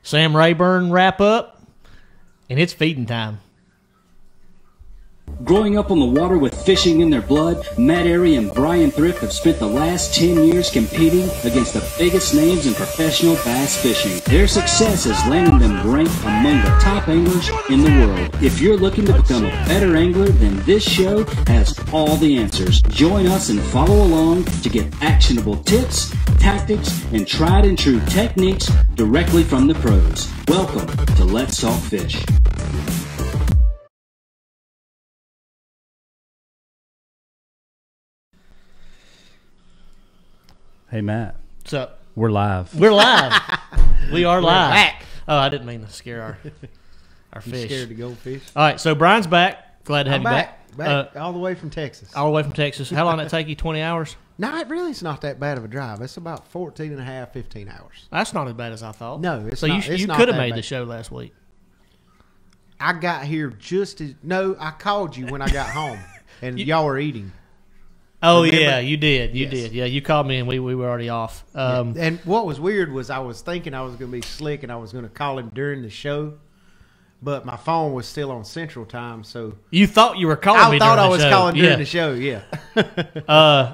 Sam Rayburn wrap up, and it's feeding time. Growing up on the water with fishing in their blood, Matt Arey and Bryan Thrift have spent the last 10 years competing against the biggest names in professional bass fishing. Their success has landed them ranked among the top anglers in the world. If you're looking to become a better angler, then this show has all the answers. Join us and follow along to get actionable tips, tactics, and tried and true techniques directly from the pros. Welcome to Let's Talk Fish. Hey, Matt. What's up? We're live. We're live. We are live. Back. Oh, I didn't mean to scare our fish. You scared to go fish? All right, so Brian's back. Glad to have you back. Back all the way from Texas. All the way from Texas. How long did it take you? 20 hours? No, it really is not that bad of a drive. It's about 14 and a half, 15 hours. That's not as bad as I thought. No, it's so not. So you not could have that made bad. the show last week. I got here just as... No, I called you when I got home, and y'all were eating. Oh, Remember? yeah, you did. You Yes. did. Yeah, you called me, and we were already off. And what was weird was I was thinking I was going to be slick, and I was going to call him during the show, but my phone was still on Central Time, so... You thought you were calling me I thought during I the was show. calling during Yeah. the show, yeah.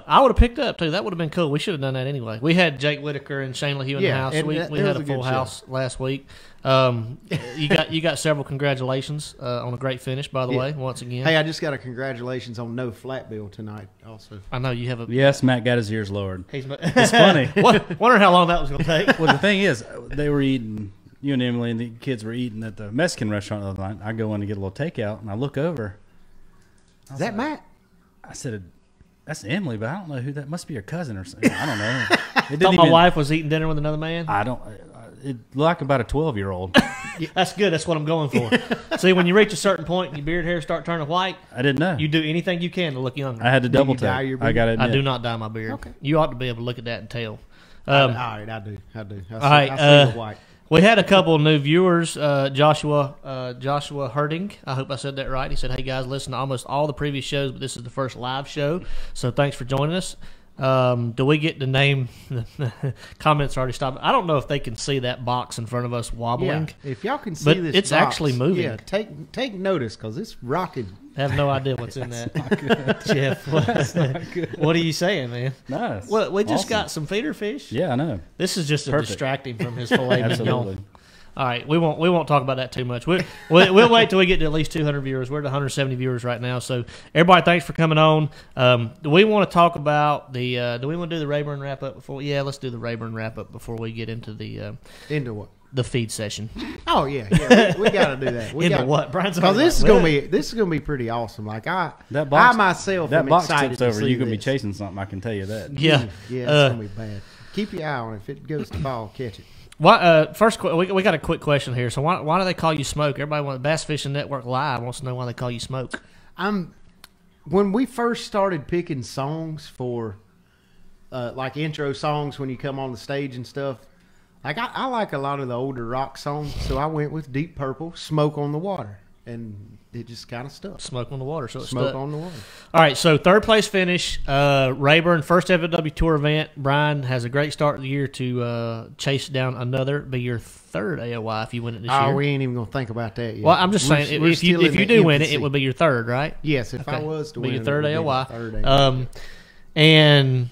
I would have picked up, too. That would have been cool. We should have done that anyway. We had Jake Whitaker and Shane LaHue in the house. and We it had was a a full good house last week. You got several congratulations on a great finish, by the way, once again. Hey, I just got a congratulations on no flat bill tonight also. I know you have a... Yes, Matt got his ears lowered. It's funny. Wondering how long that was going to take. Well, the thing is, they were eating, you and Emily and the kids were eating at the Mexican restaurant the other night. I go in to get a little takeout, and I look over. Is that Matt? I said, that's Emily, but I don't know who that must be her cousin or something. I don't know. I thought my wife was eating dinner with another man. I don't. It looked like about a 12-year-old. That's good. That's what I'm going for. See, when you reach a certain point and your beard hairs start turning white, I didn't know. you do anything you can to look younger. I had to double dye take. your I beard? got to admit. I do not dye my beard. Okay. You ought to be able to look at that and tell. All right, I do. I see the white. We had a couple of new viewers. Joshua Herding. I hope I said that right. He said, "Hey guys, listen to almost all the previous shows, but this is the first live show. So thanks for joining us." Do we get to name? Comments already stopped. I don't know if they can see that box in front of us wobbling. Yeah, if y'all can see But this, it's box, actually moving. Yeah, take notice because it's rocking. I have no idea what's in that. Jeff, what are you saying, man? Nice. Well, we just Awesome. got some feeder fish. Yeah, I know. This is just to Perfect. distract him from his filet Absolutely. mignon. All right, we won't talk about that too much. We'll wait till we get to at least 200 viewers. We're at 170 viewers right now. So everybody, thanks for coming on. Do we want to talk about the? Do we want to do the Rayburn wrap up before? Yeah, let's do the Rayburn wrap up before we get into the Into what? the feed session. Oh yeah, we got to do that. We Into gotta, what? Brian's Because already this is gonna be pretty awesome. Like I myself that am box excited tips to over. see You're gonna be this. chasing something. I can tell you that. Yeah, Yeah, it's gonna be bad. Keep your eye on it. If it goes to ball, catch it. Why? First, we got a quick question here. So why do they call you Smoke? Everybody wants Bass Fishing Network Live wants to know why they call you Smoke. When we first started picking songs for like intro songs when you come on the stage and stuff, like I like a lot of the older rock songs, so I went with Deep Purple, Smoke on the Water, and it just kind of stuck. Smoke on the water. So it's Smoke stuck. on the Water. All right, so third place finish, Rayburn, first FW Tour event. Brian has a great start of the year to chase down another, be your third AOY if you win it this year. Oh, we ain't even gonna think about that yet. Well, I'm just saying, if you do win it, it would be your third, right? Yes, if I was to be win your it, third it would be my AOY. third AOY. And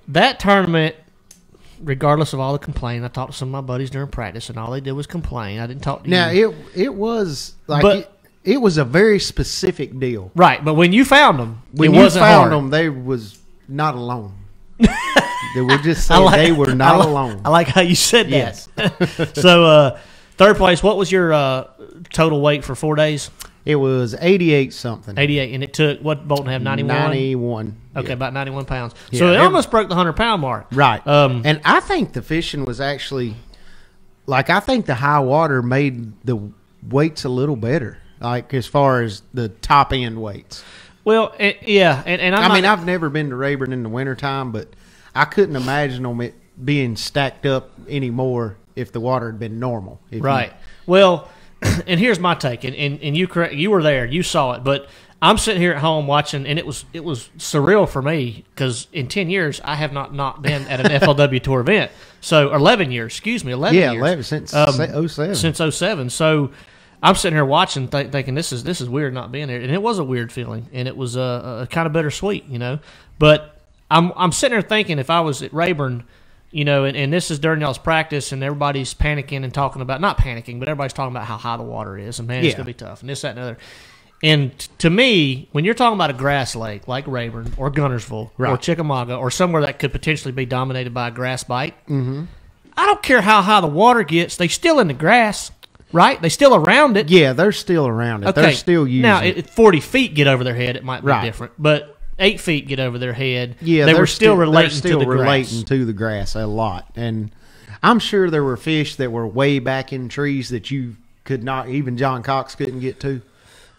that tournament, regardless of all the complaining, I talked to some of my buddies during practice, and all they did was complain. I didn't talk to Now you. it was like But- it was a very specific deal. Right, but when you found them, When it you wasn't found hard. them, they was not alone. They were just saying they were not alone. I like how you said that. Yes. So, third place, what was your total weight for 4 days? It was 88 something. 88, and it took, what Bolton have, 91? 91. Okay, yeah. about 91 pounds. Yeah, So it every- almost broke the 100-pound mark. Right. And I think the fishing was actually, like, I think the high water made the weights a little better, like, as far as the top end weights. Well, yeah, and I mean, I've never been to Rayburn in the wintertime, but I couldn't imagine them it being stacked up anymore if the water had been normal. Right. Well, and here's my take, and you correct, you were there, you saw it, but I'm sitting here at home watching, and it was surreal for me because in 10 years I have not been at an FLW Tour event. So 11 years, excuse me, 11 years. 11 since 07. Since 07. So I'm sitting here watching, thinking this is weird not being there, and it was a weird feeling, and it was a kind of bittersweet, But I'm sitting there thinking if I was at Rayburn, and this is during y'all's practice, and everybody's panicking and talking about, not panicking, but everybody's talking about how high the water is, and man, it's going to be tough, and this, that, and the other. And to me, when you're talking about a grass lake like Rayburn or Gunnersville or Chickamauga or somewhere that could potentially be dominated by a grass bite, I don't care how high the water gets, they're still in the grass, right? They're still around it. Yeah, they're still around it. Okay. They're still using it. Now, 40 feet get over their head, it might be different, but 8 feet get over their head. Yeah, they were still relating to the relating to the grass a lot. And I'm sure there were fish that were way back in trees that you could not, even John Cox couldn't get to.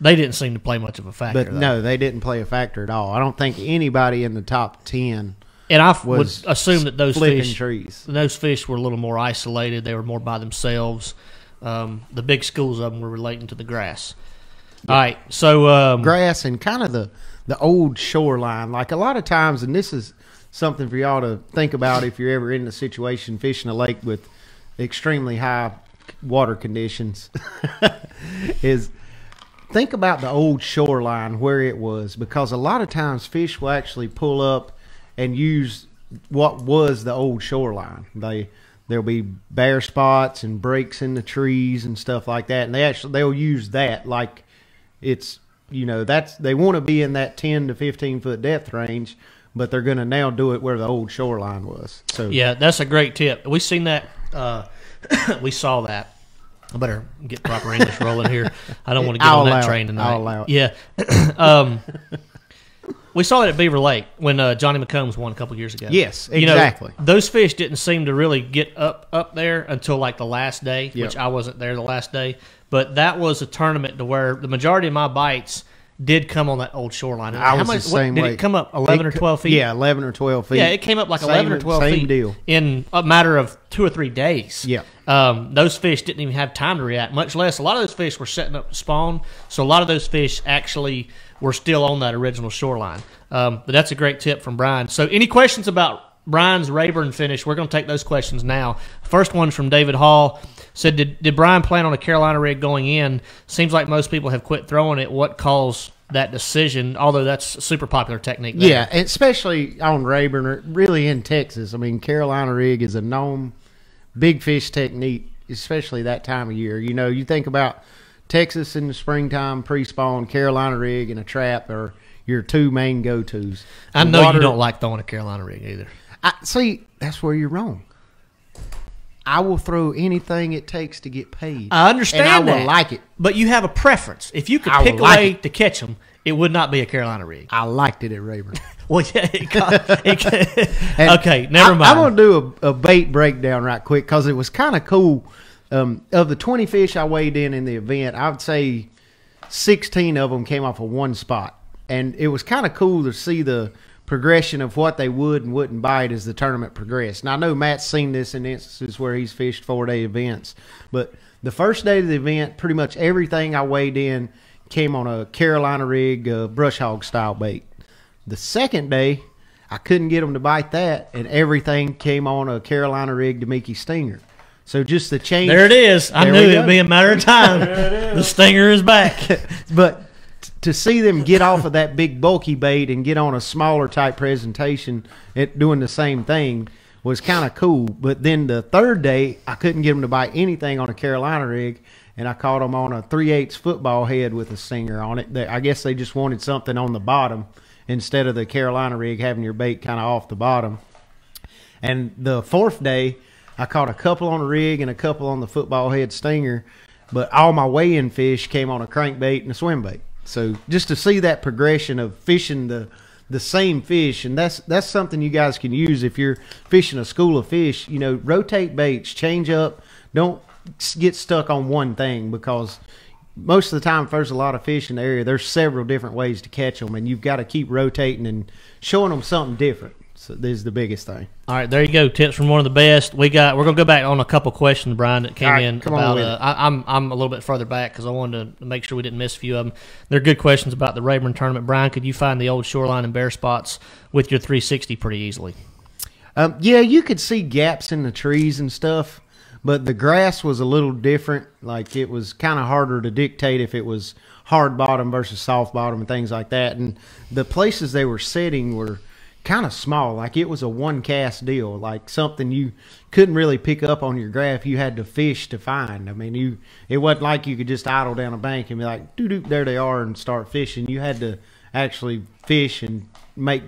They didn't seem to play much of a factor. But no, they didn't play a factor at all. I don't think anybody in the top 10 and I would assume that those fish were a little more isolated. They were more by themselves. The big schools of them were relating to the grass. Yeah. All right, so grass and kind of the old shoreline. Like a lot of times, and this is something for y'all to think about if you're ever in a situation fishing a lake with extremely high water conditions, is think about the old shoreline where it was, because a lot of times fish will actually pull up and use what was the old shoreline. There'll be bare spots and breaks in the trees and stuff like that, and they'll use that like it's they want to be in that 10 to 15 foot depth range, but they're going to now do it where the old shoreline was. So yeah, that's a great tip. We seen that. We saw that. I better get proper English rolling here. I don't want to get on that train tonight. I'll allow it. Yeah. We saw that at Beaver Lake when Johnny McCombs won a couple years ago. Yes, exactly. Those fish didn't seem to really get up there until like the last day, which I wasn't there the last day. But that was a tournament to where the majority of my bites did come on that old shoreline. The same way. Did it come up 11 or 12 feet? Yeah, 11 or 12 feet. Yeah, it came up like 11 or 12 feet. Same deal. In a matter of 2 or 3 days. Yeah. Those fish didn't even have time to react, much less a lot of those fish were setting up to spawn. So a lot of those fish actually were still on that original shoreline. But that's a great tip from Brian. So any questions about Brian's Rayburn finish? We're going to take those questions now. First one's from David Hall. Said, did Brian plan on a Carolina rig going in? Seems like most people have quit throwing it. What caused that decision? Although that's a super popular technique there. Yeah, especially on Rayburn, or really in Texas. I mean, Carolina rig is a known big fish technique, especially that time of year. You think about Texas in the springtime, pre-spawn, Carolina rig, and a trap are your two main go-tos. I know you don't like throwing a Carolina rig either. See, that's where you're wrong. I will throw anything it takes to get paid. I understand and that. I will like it. But you have a preference. If you could pick a way to catch them, it would not be a Carolina rig. I liked it at Rayburn. Well, yeah. Okay, never mind. I'm going to do a bait breakdown right quick because it was kind of cool. Of the 20 fish I weighed in the event, I would say 16 of them came off of one spot. And it was kind of cool to see the progression of what they would and wouldn't bite as the tournament progressed. And I know Matt's seen this in instances where he's fished 4-day events. But the first day of the event, pretty much everything I weighed in came on a Carolina rig, brush hog style bait. The second day, I couldn't get them to bite that, and everything came on a Carolina rig Damiki stinger. So just the change. There it is. I knew it would be a matter of time. The stinger is back. But to see them get off of that big bulky bait and get on a smaller type presentation at doing the same thing was kind of cool. But then the third day, I couldn't get them to bite anything on a Carolina rig, and I caught them on a 3/8 football head with a stinger on it. I guess they just wanted something on the bottom instead of the Carolina rig having your bait kind of off the bottom. And the fourth day, I caught a couple on the rig and a couple on the football head stinger, but all my weigh-in fish came on a crankbait and a swim bait. So just to see that progression of fishing the same fish, and that's something you guys can use if you're fishing a school of fish. Rotate baits, change up, don't get stuck on one thing, because most of the time if there's a lot of fish in the area, there's several different ways to catch them, and you've got to keep rotating and showing them something different. So this is the biggest thing. All right, there you go. Tips from one of the best. We're gonna go back on a couple questions, Brian, that came All right, in come on about. with it. I'm a little bit further back because I wanted to make sure we didn't miss a few of them. They're good questions about the Rayburn tournament. Brian, could you find the old shoreline and bare spots with your 360 pretty easily? Yeah, you could see gaps in the trees and stuff, but the grass was a little different. Like it was kind of harder to dictate if it was hard bottom versus soft bottom and things like that. And the places they were setting were kind of small. Like it was a one cast deal, like something you couldn't really pick up on your graph. You had to fish to find. I mean, it wasn't like you could just idle down a bank and be like, doo-doo, there they are, and start fishing. You had to actually fish and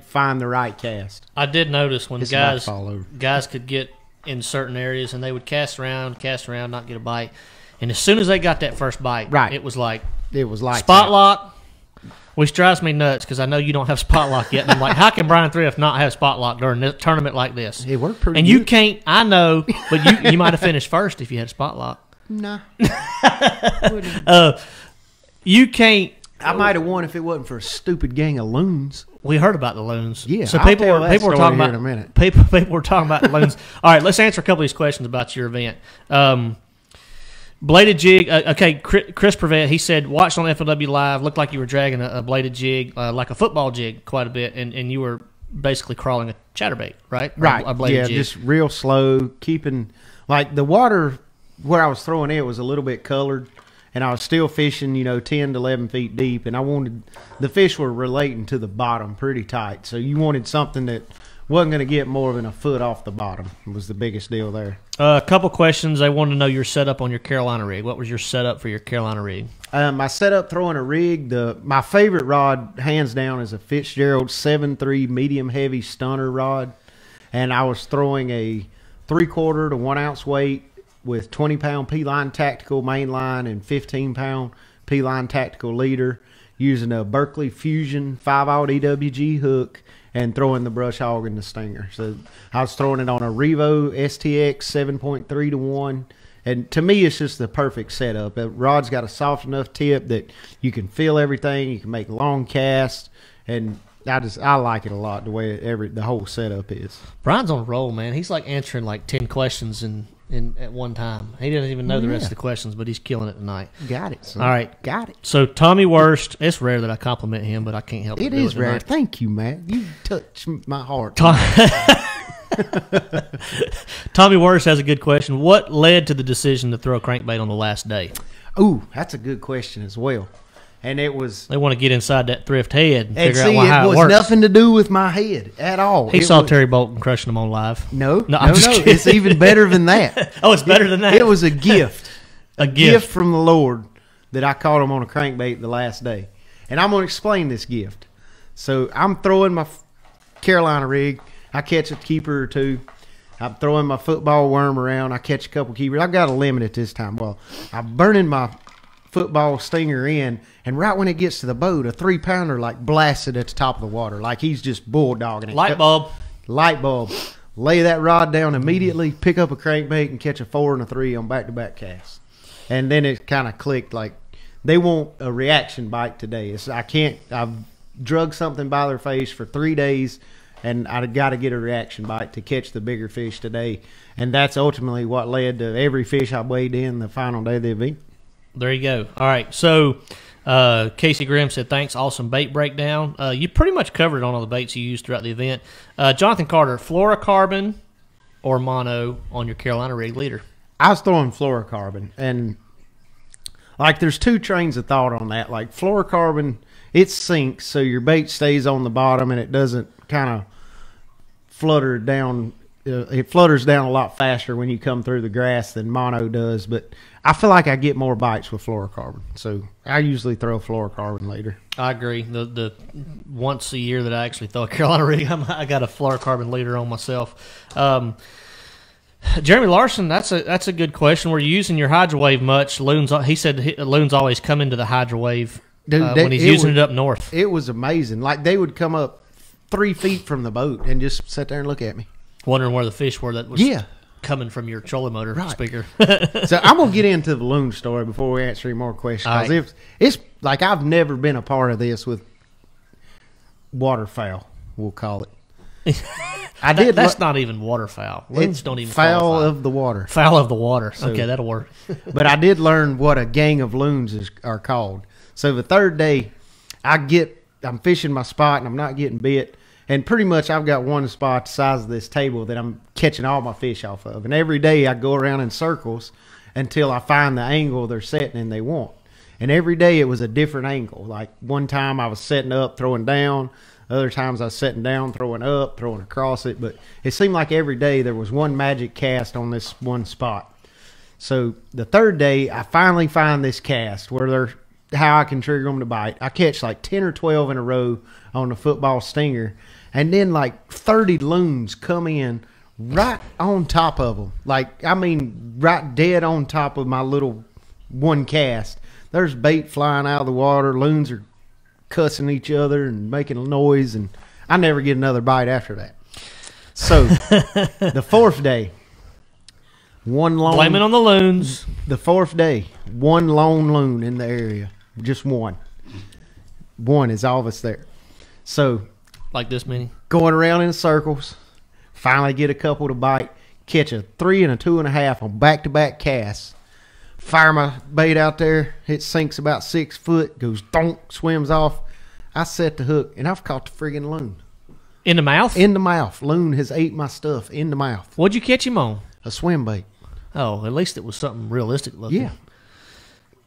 find the right cast. I did notice when It's about to guys fall over. could get in certain areas and they would cast around, not get a bite. And as soon as they got that first bite, Right. it was like Lights spot out. lock, which drives me nuts because I know you don't have spot lock yet. And I'm like, how can Bryan Thrift not have spot lock during a tournament like this? It worked pretty And good. you can't, I know, but you might have finished first if you had spot lock. Nah. You can't. I might have won if it wasn't for a stupid gang of loons. We heard about the loons. Yeah, so I'll people tell were that people were story talking here about in a minute. People were talking about the loons. All right, let's answer a couple of these questions about your event. Bladed jig. Okay, Chris Prevet, he said, watched on FLW Live, looked like you were dragging a bladed jig, like a football jig, quite a bit, and you were basically crawling a chatterbait, right? Right. A bladed Yeah, jig. just real slow, keeping like the water where I was throwing it was a little bit colored, and I was still fishing, 10 to 11 feet deep, and I wanted the fish were relating to the bottom pretty tight. So you wanted something that wasn't going to get more than a foot off the bottom. Was the biggest deal there. A couple questions. They wanted to know your setup on your Carolina rig. What was your setup for your Carolina rig? I set up throwing a rig. My favorite rod, hands down, is a Fitzgerald 7.3 medium heavy stunner rod, and I was throwing a 3/4 to 1 ounce weight with 20-pound P-line tactical main line and 15-pound P-line tactical leader, using a Berkeley Fusion 5/0 EWG hook and throwing the brush hog and the stinger. So I was throwing it on a Revo STX 7.3 to 1. And to me, it's just the perfect setup. The rod's got a soft enough tip that you can feel everything. You can make long casts, and I like it a lot the way the whole setup is. Brian's on a roll, man. He's like answering like 10 questions in at one time. He doesn't even know the rest of the questions, but he's killing it tonight. Got it. Son. All right, got it. So Tommy Worst, it's rare that I compliment him, but I can't help It but do is rare. tonight. Thank you, Matt. You touch my heart. Tommy Worst has a good question. What led to the decision to throw a crankbait on the last day? Ooh, that's a good question as well. And it was. They want to get inside that Thrift head and And figure see, out how it it was works. nothing to do with my head at all. He It saw was- Terry Bolton crushing them on live. No, I'm just kidding. It's even better than that. Oh, it's better than that. It was a gift. a Gift from the Lord that I caught him on a crankbait the last day. And I'm going to explain this gift. So I'm throwing my Carolina rig. I catch a keeper or two. I'm throwing my football worm around. I catch a couple keepers. I've got a limit at this time. Well, I'm burning my football stinger in, and right when it gets to the boat, a 3-pounder like blasted at the top of the water, like he's just bulldogging it. Light bulb. Light bulb. Lay that rod down immediately, pick up a crankbait, and catch a 4 and a 3 on back-to-back casts. And then it kind of clicked, like they want a reaction bite today. I've drugged something by their face for 3 days, and I got to get a reaction bite to catch the bigger fish today. And that's ultimately what led to every fish I weighed in the final day of the event. There you go. All right. So Casey Grimm said, thanks. Awesome bait breakdown. You pretty much covered on all the baits you used throughout the event. Jonathan Carter, fluorocarbon or mono on your Carolina rig leader? I was throwing fluorocarbon, and like there's two trains of thought on that. Like fluorocarbon, it sinks, so your bait stays on the bottom and it doesn't kind of flutter down. It flutters down a lot faster when you come through the grass than mono does, but I feel like I get more bites with fluorocarbon, so I usually throw fluorocarbon leader. I agree. The once a year that I actually throw a Carolina rig, I got a fluorocarbon leader on myself. Jeremy Larson, that's a good question. Were you using your hydrowave much? Loons, he said loons always come into the hydrowave when he's using it up north. It was amazing. Like they would come up 3 feet from the boat and just sit there and look at me. Wondering where the fish were that was coming from your trolling motor speaker. So I'm going to get into the loon story before we answer any more questions. All right. It's like I've never been a part of this with waterfowl, we'll call it. That's not even waterfowl. Loons don't even fowl qualify. of the water. Fowl of the water. Okay, that'll work. But I did learn what a gang of loons are called. So the third day, I'm fishing my spot and I'm not getting bit. And pretty much I've got one spot the size of this table that I'm catching all my fish off of. And every day I go around in circles until I find the angle they're setting and they want. And every day it was a different angle. Like one time I was setting up, throwing down. Other times I was setting down, throwing up, throwing across it. But it seemed like every day there was one magic cast on this one spot. So the third day, I finally find this cast where how I can trigger them to bite. I catch like 10 or 12 in a row on the football stinger. And then like 30 loons come in right on top of them. Like, I mean, right dead on top of my little one cast. There's bait flying out of the water. Loons are cussing each other and making a noise, and I never get another bite after that. So the fourth day, blame it on the loons. The fourth day, one lone loon in the area, just one is all that's there. So like this many, going around in circles, finally get a couple to bite, catch a 3 and a 2.5 on back-to-back casts. Fire my bait out there. It sinks about 6 foot, goes donk, swims off. I set the hook, and I've caught the friggin' loon. In the mouth? In the mouth. Loon has ate my stuff in the mouth. What'd you catch him on? A swim bait. Oh, at least it was something realistic looking. Yeah.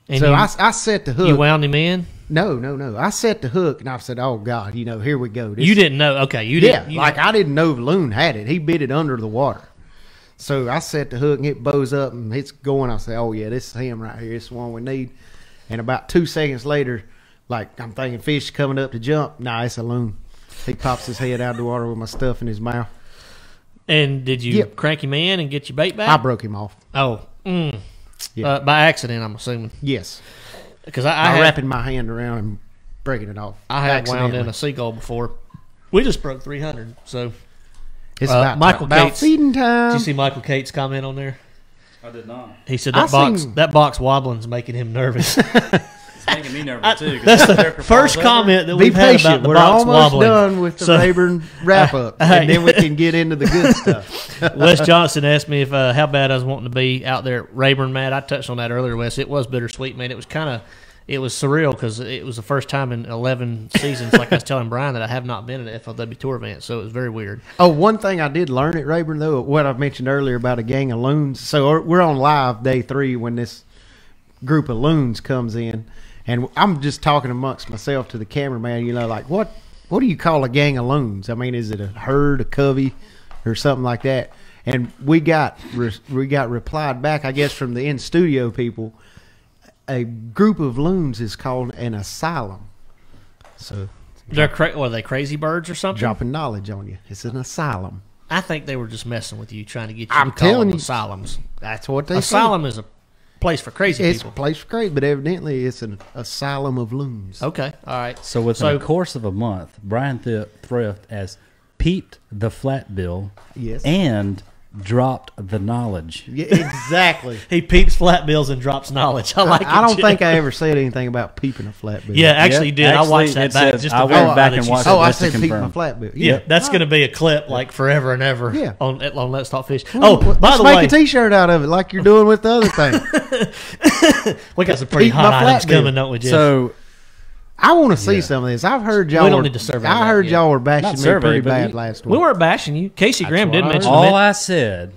And so I set the hook. You wound him in? No. I set the hook, and I said, oh, God, here we go. You didn't know. Okay, you didn't. Yeah, I didn't know the loon had it. He bit it under the water. So I set the hook and it bows up and it's going. I say, oh, yeah, this is him right here. This is the one we need. And about 2 seconds later, like I'm thinking fish coming up to jump. Nah, it's a loon. He pops his head out of the water with my stuff in his mouth. And did you crank him in and get your bait back? I broke him off. Oh. By accident, I'm assuming. Yes. Because I wrapping my hand around and breaking it off. I had wound in a seagull before. We just broke 300, so... It's about Cates, feeding time. Did you see Michael Cates' comment on there? I did not. He said that box wobbling's making him nervous. It's making me nervous too. That's the first comment that we've had about the We're box almost wobbling. done with the Rayburn wrap up, and then we can get into the good stuff. Wes Johnson asked me if how bad I was wanting to be out there at Rayburn, Matt. I touched on that earlier, Wes. It was bittersweet, man. It was surreal because it was the first time in 11 seasons, like I was telling Brian, that I have not been at an FLW tour event, so it was very weird. Oh, one thing I did learn at Rayburn, though, what I mentioned earlier about a gang of loons. So we're on live day 3 when this group of loons comes in, and I'm just talking amongst myself to the cameraman, like, what do you call a gang of loons? I mean, is it a herd, a covey, or something like that? And we got replied back, I guess, from the in-studio people. A group of loons is called an asylum. So are they crazy birds or something? Dropping knowledge on you. It's an asylum. I think they were just messing with you, trying to get you I'm to call telling them you, asylums. That's what they Asylum is a place for crazy It's people. a place for crazy, but evidently it's an asylum of loons. Okay, all right. So within the course of a month, Bryan Thrift has peeped the flatbill Yes. and dropped the knowledge. Yeah, exactly. He peeps flat bills and drops knowledge. I like it. I don't Jim. think I ever said anything about peeping a flat bill. Yeah, actually, you did. I watched that back. Says, Just I to went verify back that and you watched said- it Oh, I just to said peep my confirm. flat bill. Yeah, that's going to be a clip like forever and ever. Yeah. on Let's Talk Fish. Well, By let's the make way, a T-shirt out of it, like you're doing with the other thing. we got some pretty Peep hot my items flat bill. coming, don't we, Jeff? So I want to see some of this. I've heard y'all. We don't need to survey I that heard yet. y'all were bashing Not me survey, pretty but bad you- last week. we weren't bashing you. Casey Graham did what I mention all that. I said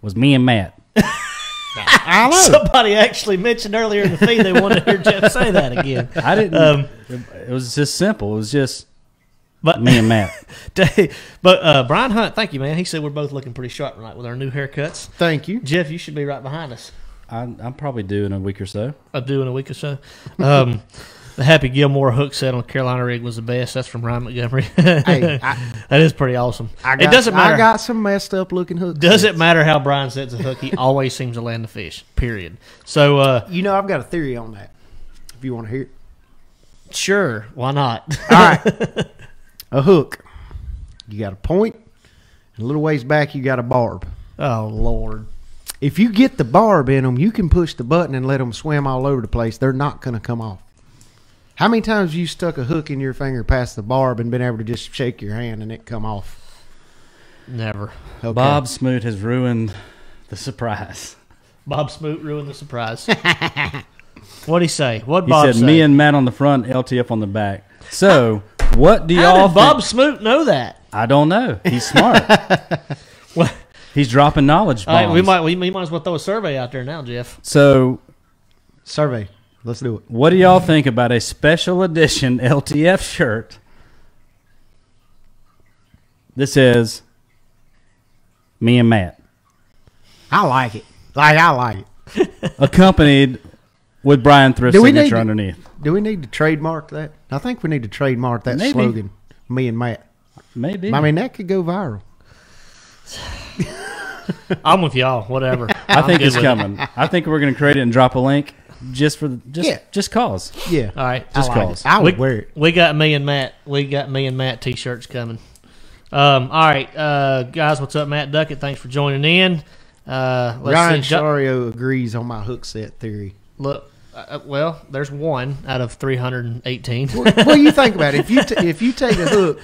was me and Matt. I know. Somebody actually mentioned earlier in the feed they wanted to hear Jeff say that again. I didn't. It was just simple. It was just me and Matt. But Brian Hunt, thank you, man. He said we're both looking pretty sharp tonight with our new haircuts. Thank you. Jeff, you should be right behind us. I'm probably due in a week or so. I'll do in a week or so. The Happy Gilmore hook set on Carolina rig was the best. That's from Ryan Montgomery. Hey, that is pretty awesome. it doesn't matter. I got some messed up looking hooks. Doesn't matter how Brian sets a hook. He always seems to land the fish. Period. So I've got a theory on that. If you want to hear it. sure, why not? All right. A hook. You got a point, and a little ways back you got a barb. Oh Lord. If you get the barb in them, you can push the button and let them swim all over the place. They're not going to come off. How many times you stuck a hook in your finger past the barb and been able to just shake your hand and it come off? Never. Okay. Bob Smoot has ruined the surprise. Bob Smoot ruined the surprise. What'd he say? What'd He Bob said, say? me and Matt on the front, LTF on the back. So, what do How y'all did Bob Smoot know that? I don't know. He's smart. Well, He's dropping knowledge all right, bombs. we might as well throw a survey out there now, Jeff. So, Survey. Let's do it. what do y'all think about a special edition LTF shirt? This is me and Matt, I like it. I like it. accompanied with Bryan Thrift Do we need signature to- underneath. Do we need to trademark that? I think we need to trademark that Maybe. slogan. Me and Matt. Maybe. I mean, that could go viral. I'm with y'all. Whatever. I think good it's with it. coming. I think we're going to create it and drop a link just for Yeah. just cause. Yeah. All right. Just I like cause. it. I would wear it. We got me and Matt. T-shirts coming. All right, guys. What's up, Matt Duckett? Thanks for joining in. Let's Ryan see. Shario agrees on my hook set theory. Look, well, there's one out of 318. Well, you think about it. If you take a hook,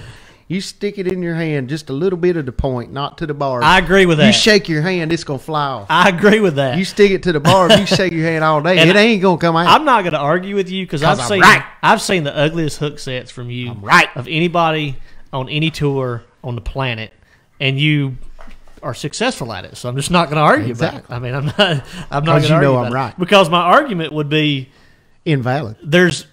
you stick it in your hand just a little bit of the point, not to the barb. I agree with that. You shake your hand, it's gonna fly off. I agree with that. You stick it to the barb, you shake your hand all day, And it ain't gonna come out. I'm not going to argue with you because I've 'Cause I'm seen right. I've seen the ugliest hook sets from you I'm right. of anybody on any tour on the planet, and you are successful at it. So I'm just not going to argue about it. Exactly. I mean, I'm not going to 'Cause you argue know about I'm it. right. Because my argument would be Invalid. there's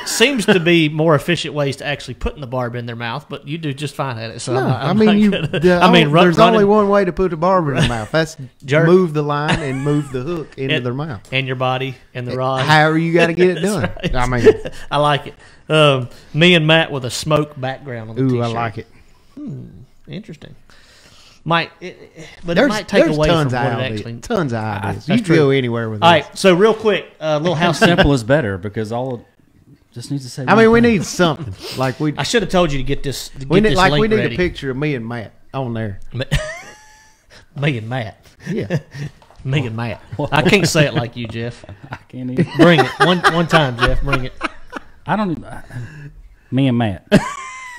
seems to be more efficient ways to actually putting the barb in their mouth, but you do just fine at it. So No, I'm I mean not you. gonna- There's running only one way to put the barb in their mouth. That's Jerk. move the line and move the hook into and- their mouth. and your body and the rod. However you got to get it done. That's right. I mean, I like it. Me and Matt with a smoke background on the ooh, t-shirt. I like it. Interesting. But it There's, might take there's away from tons what of it ideas. actually. Tons of ideas. You that's can go true. anywhere with All this. right, so real quick, little house. Simple is better because all just needs to say. I mean, one we thing. need something like we. I should have told you to get this. To We get need this like we link need ready. a picture of me and Matt on there. Me and Matt. Yeah. Me and Matt. I can't say it like you, Jeff. I can't even. Bring it one time, Jeff. Bring it. I don't. Me and Matt.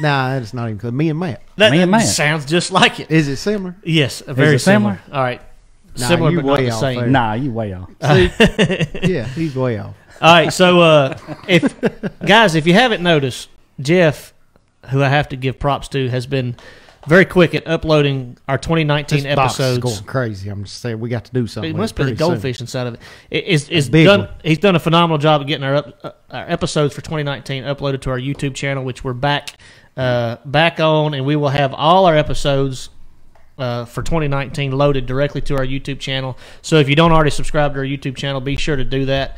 Nah, that's not even close. Me and Matt. That, Me and that Matt. sounds just like it. Is it similar? Yes, very it similar. similar? All right, Nah, similar you but not way the off same. there. Nah, you way off. Yeah, he's way off. All right, so if guys, if you haven't noticed, Jeff, who I have to give props to, has been very quick at uploading our 2019 This box is episodes. going crazy. I'm just saying we got to do something. It with must be the pretty soon. goldfish inside of it. It's big done. one. He's done a phenomenal job of getting our episodes for 2019 uploaded to our YouTube channel, which we're back on, and we will have all our episodes for 2019 loaded directly to our YouTube channel. So if you don't already subscribe to our YouTube channel, be sure to do that.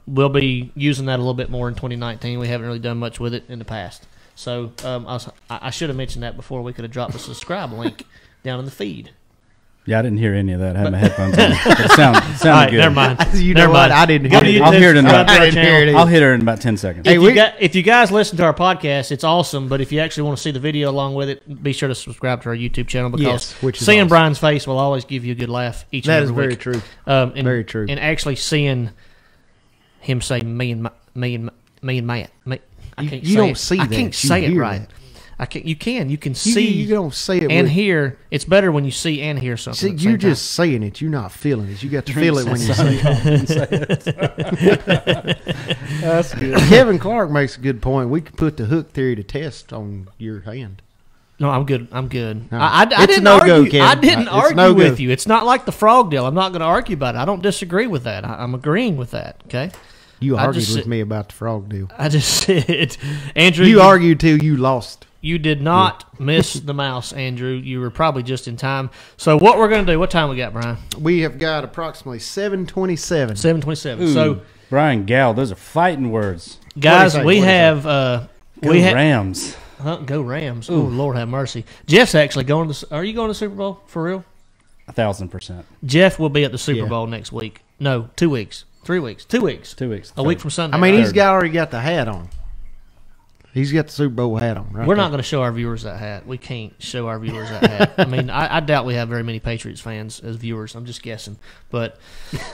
We'll be using that a little bit more in 2019. We haven't really done much with it in the past. So I should have mentioned that before. We could have dropped the subscribe link down in the feed. Yeah, I didn't hear any of that. I had my headphones on. But it sounded All right, good. never mind. You know Never what? mind. I didn't Go hear to it. I'll YouTube, hear it in subscribe about- to our I didn't hear channel. it either. I'll hit her in about 10 seconds. Hey, If you guys listen to our podcast, it's awesome. But if you actually want to see the video along with it, be sure to subscribe to our YouTube channel because Yes, which is seeing awesome. Brian's face will always give you a good laugh each That and is every very week. true. And, Very true. And actually seeing him say me and Matt. I can't. You say don't it. see I that. can't You say it hear right. that. I can. You can. You can You, see. you don't say it and with, hear. It's better when you see and hear something. See, at the you're same time. just saying it. You're not feeling it. You got to feel it when you say it. That's good. Kevin Clark makes a good point. We could put the hook theory to test on your hand. No, I'm good. I'm good. No. I It's a didn't no-go, argue. Kevin. I didn't It's argue no-go. with you. It's not like the frog deal. I'm not going to argue about it. I don't disagree with that. I'm agreeing with that. Okay. You I argued just with said- me about the frog deal. I just said, Andrew. You argued till you lost. You did not miss the mouse, Andrew. You were probably just in time. So what we're going to do? What time we got, Brian? We have got approximately 7:27. 7:27. So Brian Gal, those are fighting words. guys, What do we you say? have Go we have Rams. go Rams. Oh Lord have mercy. Jeff's actually going to. Are you going to the Super Bowl for real? 1,000%. Jeff will be at the Super Yeah. Bowl next week. No, 2 weeks. 3 weeks. 2 weeks. 2 weeks. A week from Sunday. I mean, right? he's already got the hat on. He's got the Super Bowl hat on. Right We're there. not going to show our viewers that hat. We can't show our viewers that hat. I mean, I doubt we have very many Patriots fans as viewers. I'm just guessing. But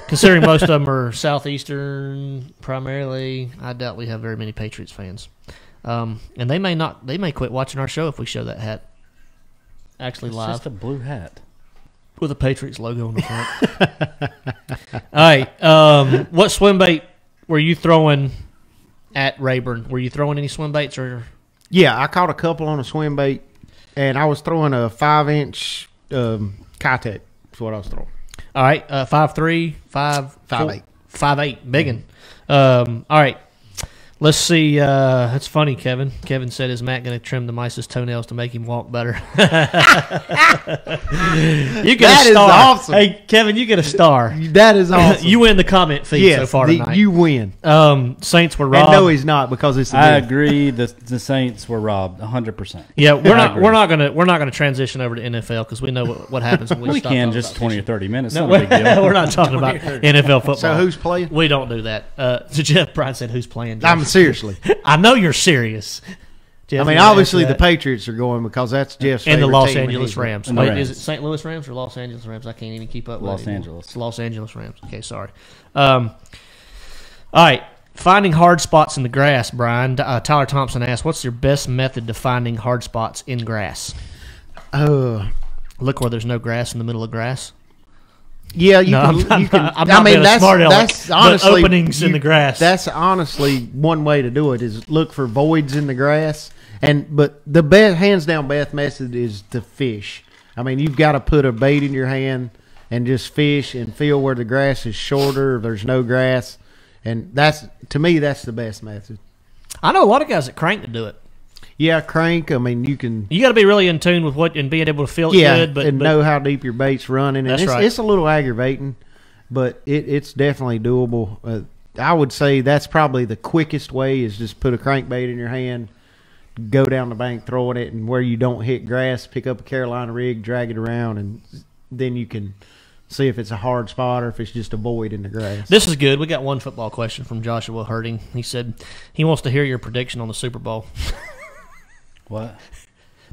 considering most of them are Southeastern primarily, I doubt we have very many Patriots fans. And they may not. They may quit watching our show if we show that hat. Actually, It's live just a blue hat. with a Patriots logo on the front. All right. What swim bait were you throwing at Rayburn? Were you throwing any swim baits or? Yeah, I caught a couple on a swim bait, and I was throwing a 5-inch Kitech. That's what I was throwing. All right. 5'3", 5'8". 5'8", biggin. All right. Let's see. That's funny, Kevin. Kevin said, "Is Matt going to trim the mice's toenails to make him walk better?" You get That a is star. awesome. Hey, Kevin, you get a star. That is awesome. You win the comment feed so far tonight. You win. Saints were And robbed. no, he's not because it's. I agree. The Saints were robbed 100%. Yeah, we're not. agree. We're not gonna transition over to NFL because we know what happens when we We stop can talking just about 20 or fishing. 30 minutes. No, Not a big deal. we're not talking about NFL football. So who's playing? We don't do that. So Jeff Bryan said, "Who's playing?" I'm seriously. I know you're serious. Jeff, I mean, you wanna obviously answer the that? Patriots are going because that's Jeff's And the favorite Los team, and Angeles he's- Rams. And the Wait, Rams. is it St. Louis Rams or Los Angeles Rams? I can't even keep up with Los it anymore. Angeles. It's Los Angeles Rams. Okay, sorry. All right. Finding hard spots in the grass, Brian. Tyler Thompson asked, "What's your best method to finding hard spots in grass?" Look where there's no grass in the middle of grass. Yeah, you No, can. I'm not being a smart aleck, that's but honestly openings in the grass. That's honestly one way to do it is look for voids in the grass. But the hands down best method is to fish. I mean, you've got to put a bait in your hand and just fish and feel where the grass is shorter, or there's no grass, and to me that's the best method. I know a lot of guys that crank to do it. Yeah, crank. I mean, you can. You got to be really in tune with what and being able to feel it Yeah, good, and know how deep your bait's running. And That's it's, right. it's a little aggravating, but it's definitely doable. I would say that's probably the quickest way is just put a crankbait in your hand, go down the bank, throwing it, and where you don't hit grass, pick up a Carolina rig, drag it around, and then you can see if it's a hard spot or if it's just a void in the grass. This is good. We got one football question from Joshua Herding. He said he wants to hear your prediction on the Super Bowl. What?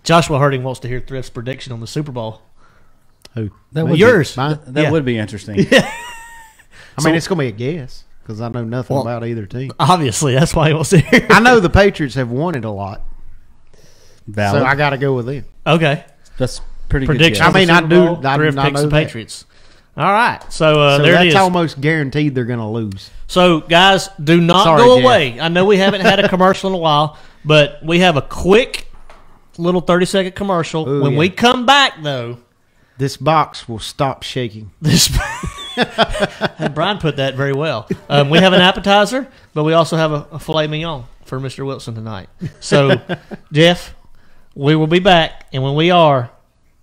Joshua Herding wants to hear Thrift's prediction on the Super Bowl. Who? That would Yours. Mine? That Yeah. would be interesting. I mean, it's going to be a guess because I know nothing about either team. Obviously, that's why he wants to hear. I know the Patriots have won it a lot, Valid. so I got to go with them. Okay. That's pretty Prediction. good. I mean, on I the do- Super Bowl, I Thrift picks know the that. Patriots. All right. So, So there it that's is. almost guaranteed they're going to lose. So, guys, do not Sorry, go Jeff. away. I know we haven't had a commercial in a while, but we have a quick little 30-second commercial. Ooh, When yeah. we come back, though, This box will stop shaking. this Brian put that very well. We have an appetizer, but we also have a filet mignon for Mr. Wilson tonight. So, Jeff, we will be back, and when we are,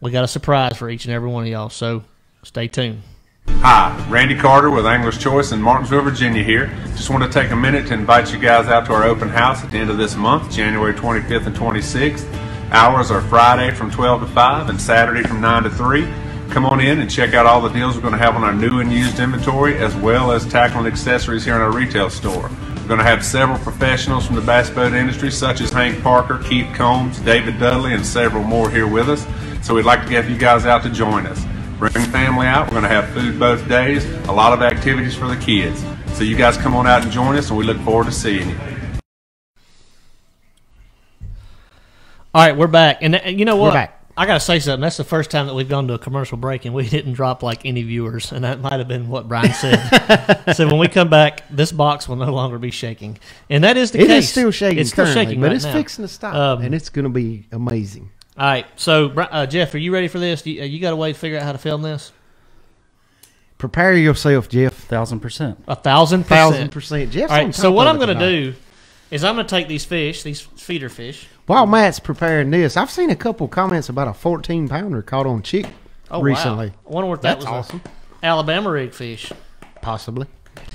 we got a surprise for each and every one of y'all. So, stay tuned. Hi, Randy Carter with Angler's Choice in Martinsville, Virginia here. Just want to take a minute to invite you guys out to our open house at the end of this month, January 25th and 26th. Hours are Friday from 12 to 5 and Saturday from 9 to 3. Come on in and check out all the deals we're going to have on our new and used inventory, as well as tackle and accessories here in our retail store. We're going to have several professionals from the bass boat industry, such as Hank Parker, Keith Combs, David Dudley, and several more here with us. So we'd like to get you guys out to join us. Bring family out. We're going to have food both days, a lot of activities for the kids. So you guys come on out and join us, and we look forward to seeing you. All right, we're back. And you know what? We're back. I got to say something. That's the first time that we've gone to a commercial break and we didn't drop like any viewers. And that might have been what Brian said. So when we come back, this box will no longer be shaking. And that is the It case. is still shaking. It's still currently, shaking but right it's now. fixing to stop, Um, and it's going to be amazing. All right. So, Jeff, are you ready for this? You got a way to figure out how to film this? Prepare yourself, Jeff. 1,000%. 1,000%. 1,000%. Jeff's All on right. So top what of I'm it going to tonight. do is I'm going to take these fish, these feeder fish. While Matt's preparing this, I've seen a couple comments about a 14-pounder caught on chick recently. Wow. I wonder what that That's was. awesome. Alabama rig fish. Possibly.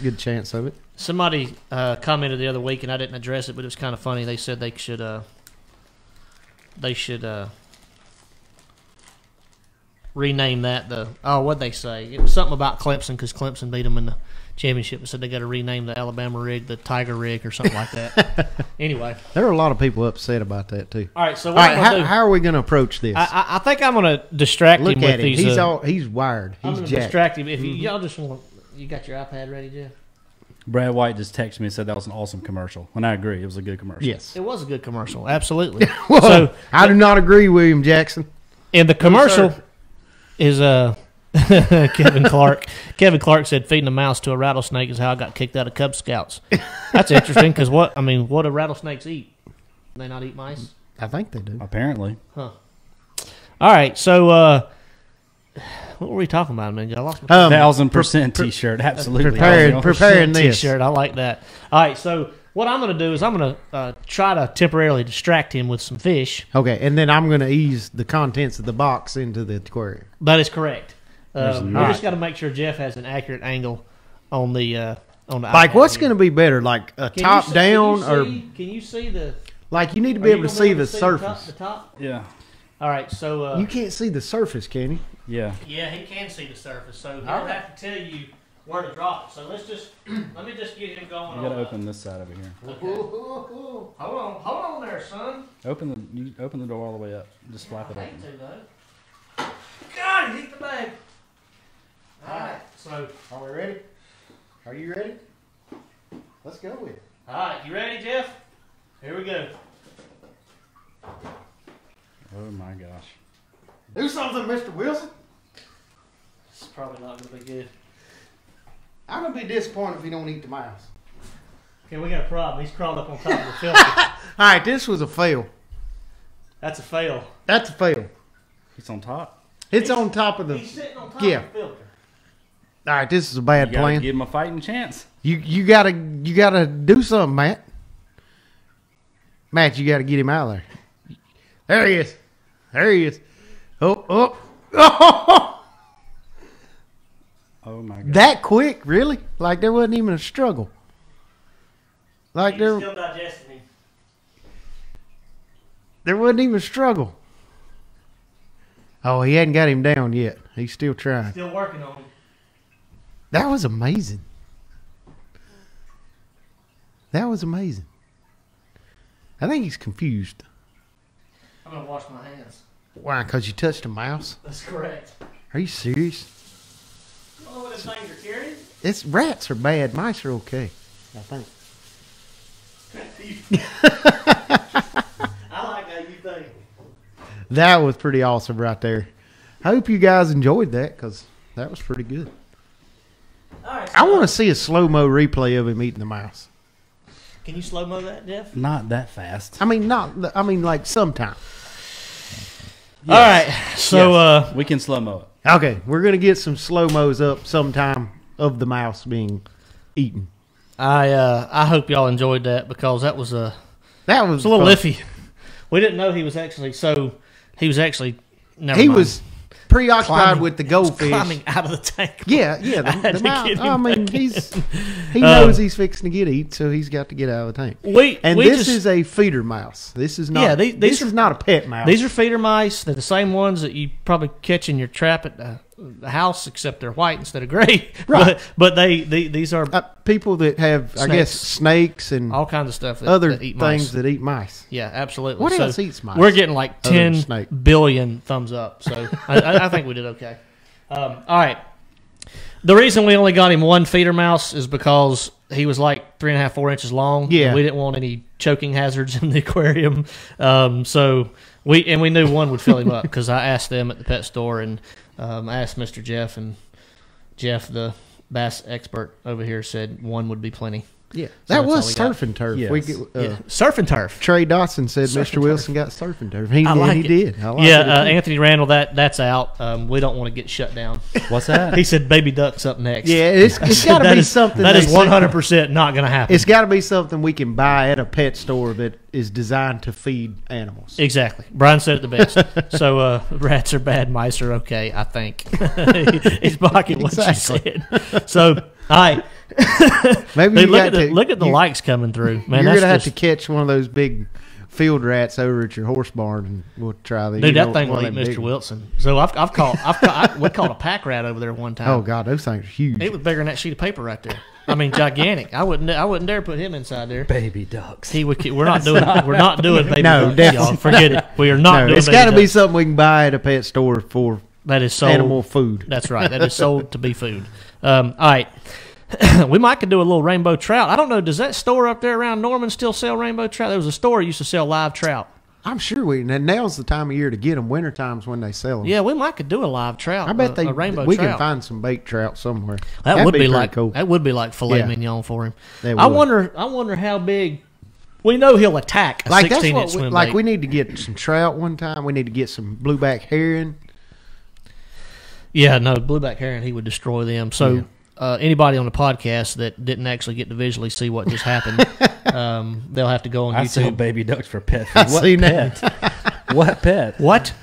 Good chance of it. Somebody commented the other week, and I didn't address it, but it was kind of funny. They said they should rename that what'd they say? It was something about Clemson because Clemson beat them in the championship. It said they got to rename the Alabama rig the Tiger rig or something like that. Anyway, there are a lot of people upset about that too. All right, so what how are we going to approach this? I think I'm going to distract him with these. He's wired. I'm He's going to distract him. If y'all just want, you got your iPad ready, Jeff? Brad White just texted me and said that was an awesome commercial. And I agree. It was a good commercial. Yes. It was a good commercial. Absolutely. Well, so I do not agree, William Jackson. And the commercial is Kevin Clark. Kevin Clark said feeding a mouse to a rattlesnake is how I got kicked out of Cub Scouts. That's interesting because what do rattlesnakes eat? Do they not eat mice? I think they do. Apparently. Huh. All right, so what were we talking about, man? I lost my 1,000% T-shirt. Absolutely. Preparing this T-shirt. I like that. All right, so what I'm going to do is I'm going to try to temporarily distract him with some fish. Okay, and then I'm going to ease the contents of the box into the aquarium. That is correct. We just got to make sure Jeff has an accurate angle on the like, what's going to be better, like a top down or? Can you see the? Like, you need to be able to see the surface. The top. Yeah. All right, so you can't see the surface, can you? Yeah. Yeah, he can see the surface, so he'll have to tell you where to drop it. So let me just get him going. You got to open this side over here. Okay. Hold on there, son. Open the door all the way up. Just flap it I open. hate to, though. God, he hit the bag. All right, so are we ready? Are you ready? Let's go with it. All right, you ready, Jeff? Here we go. Oh my gosh. Do something, Mr. Wilson. It's probably not going to be good. I'm going to be disappointed if he don't eat the mouse. Okay, we got a problem. He's crawled up on top of the filter. All right, this was a fail. That's a fail. That's a fail. It's on top. It's on top of the. He's sitting on top of the filter. All right, this is a bad plan. Give him a fighting chance. You gotta do something, Matt. Matt, you gotta get him out of there. There he is. There he is. Oh. Oh my god. That quick, really? Like there wasn't even a struggle. Like He's still digesting him. There wasn't even a struggle. Oh, he hadn't got him down yet. He's still trying. Still working on him. That was amazing. That was amazing. I think he's confused. I'm going to wash my hands. Why? Because you touched a mouse? That's correct. Are you serious? You don't know what those things are carrying? It's rats are bad. Mice are okay, I think. I like how you think. That was pretty awesome right there. I hope you guys enjoyed that because that was pretty good. All right, so I want to see a slow-mo replay of him eating the mouse. Can you slow-mo that, Jeff? Not that fast. I mean, like sometime. Yes. All right, so we can slow-mo it. Okay, we're going to get some slow-mos up sometime of the mouse being eaten. I hope y'all enjoyed that because that was a little fun. iffy. We didn't know he was actually never He mind. was preoccupied Climbing- with the goldfish. climbing out of the tank. Yeah, had the to mouse. get him I mean, back he knows he's fixing to get eat, so he's got to get out of the tank. This is a feeder mouse. This is not. This is not a pet mouse. These are feeder mice. They're the same ones that you probably catch in your trap at the house, except they're white instead of gray. Right. But these are people that have, I guess, snakes and all kinds of stuff. Other that eat things mice. that eat mice. Yeah, absolutely. What else eats mice? We're getting like other than 10 snake? billion thumbs up. So I think we did okay. All right. The reason we only got him one feeder mouse is because he was like 3.5, 4 inches long. Yeah. We didn't want any choking hazards in the aquarium. So we knew one would fill him up because I asked them at the pet store and I asked Mr. Jeff, and Jeff, the bass expert over here, said one would be plenty. Yeah, So that that's was all surf and turf. Yes. Surf and turf. Trey Dotson said Surf Mr. and Wilson got surf and turf. He it. did. I like Yeah, it. Anthony Randall, that's out. We don't want to get shut down. What's that? He said baby duck's up next. Yeah, it's got to That be is- something. That they is say- 100% not going to happen. It's got to be something we can buy at a pet store that is designed to feed animals. Exactly. Brian said it the best. So rats are bad, mice are okay, I think. He's blocking what you said. So, all right. Maybe Dude, you look got at the likes coming through. Man, you're that's gonna have just, to catch one of those big field rats over at your horse barn, and we'll try these. Dude, that thing will eat Mr. Wilson. So we caught a pack rat over there one time. Oh God, those things are huge. It was bigger than that sheet of paper right there. I mean, gigantic. I wouldn't dare put him inside there. Baby ducks. We're not doing baby No, ducks, y'all. Forget it. We are not doing. It's got to be something we can buy at a pet store for that is sold animal food. That's right. That is sold to be food. All right. We might could do a little rainbow trout. I don't know. Does that store up there around Norman still sell rainbow trout? There was a store that used to sell live trout. I'm sure and now's the time of year to get them. Winter time's when they sell them. Yeah, we might could do a live trout. I bet a rainbow we trout. can find some bait trout somewhere. That would be like cool. That would be like filet mignon for him. I wonder how big. We know he'll attack a 16-inch swim bait. We need to get some trout one time. We need to get some blueback herring. Yeah, no, blueback herring, he would destroy them. So anybody on the podcast that didn't actually get to visually see what just happened, they'll have to go on YouTube. I sell baby ducks for pet food. I've seen that. What pet? What?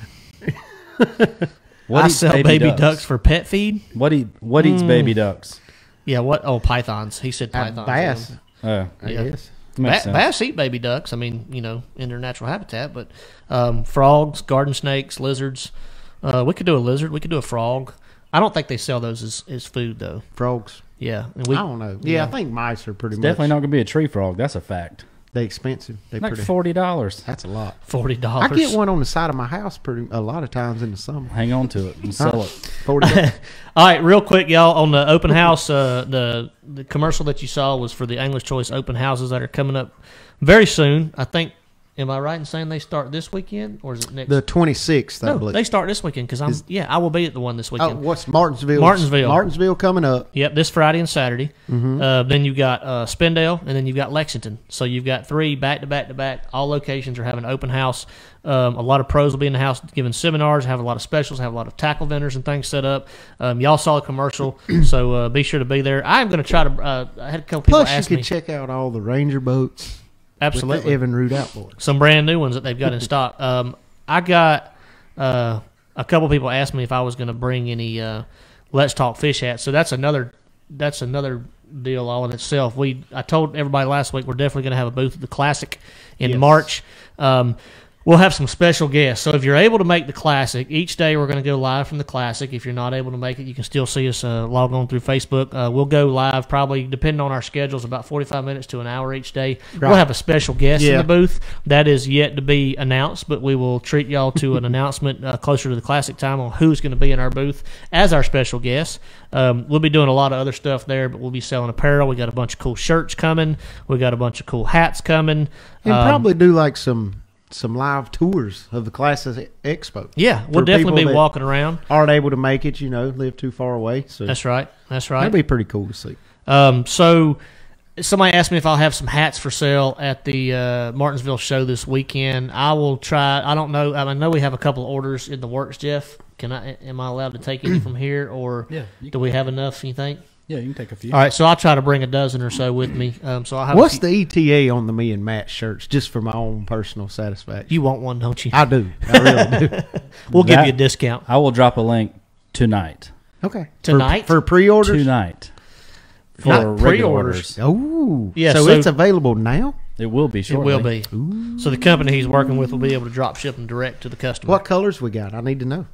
I sell baby ducks for pet feed? What eats baby ducks? Yeah, what? Oh, pythons. He said pythons. Bass. Oh, I guess. Bass eat baby ducks. I mean, in their natural habitat. But frogs, garden snakes, lizards. We could do a lizard. We could do a frog. I don't think they sell those as food, though. Frogs. Yeah. I don't know. Yeah, I think mice are pretty much. Definitely not going to be a tree frog. That's a fact. They're expensive. They're like pretty, $40. That's a lot. $40. I get one on the side of my house a lot of times in the summer. Hang on to it and sell it. $40. All right, real quick, y'all, on the open house, the commercial that you saw was for the English Choice open houses that are coming up very soon. I think, am I right in saying they start this weekend, or is it next? The 26th, I No, believe. they start this weekend because I will be at the one this weekend. Oh, what's Martinsville? Martinsville coming up. Yep, this Friday and Saturday. Mm-hmm. Then you've got Spindale, and then you've got Lexington. So you've got 3 back-to-back-to-back. All locations are having an open house. A lot of pros will be in the house giving seminars, have a lot of specials, have a lot of tackle vendors and things set up. Y'all saw the commercial, so be sure to be there. I'm going to try to I had a couple people ask me. Plus, you can check out all the Ranger boats. Absolutely. With the Evan Root outboard. Some brand new ones that they've got in stock. I got a couple people asked me if I was going to bring any Let's Talk Fish hats. So that's another deal all in itself. I told everybody last week we're definitely going to have a booth at the Classic in March. We'll have some special guests. So if you're able to make the Classic, each day we're going to go live from the Classic. If you're not able to make it, you can still see us log on through Facebook. We'll go live probably, depending on our schedules, about 45 minutes to an hour each day. Right. We'll have a special guest in the booth. That is yet to be announced, but we will treat y'all to an announcement closer to the Classic time on who's going to be in our booth as our special guest. We'll be doing a lot of other stuff there, but we'll be selling apparel. We got a bunch of cool shirts coming. We got a bunch of cool hats coming. And probably do like some live tours of the Classic Expo. Yeah, we'll definitely be walking around. Aren't able to make it, live too far away. So That's right. That'd be pretty cool to see. So somebody asked me if I'll have some hats for sale at the Martinsville show this weekend. I will try. I don't know. I know we have a couple of orders in the works, Jeff. Am I allowed to take any from here, or do we have enough, you think? Yeah, you can take a few. All right, so I'll try to bring a dozen or so with me. So I'll have. What's the ETA on the me and Matt shirts, just for my own personal satisfaction? You want one, don't you? I do. I really do. We'll give you a discount. I will drop a link tonight. Okay. Tonight? For pre-orders? Tonight. For Not regular pre-orders. orders. Oh. Yeah, so it's available now? It will be shortly. It will be. Ooh. So the company he's working with will be able to drop ship them direct to the customer. What colors we got? I need to know.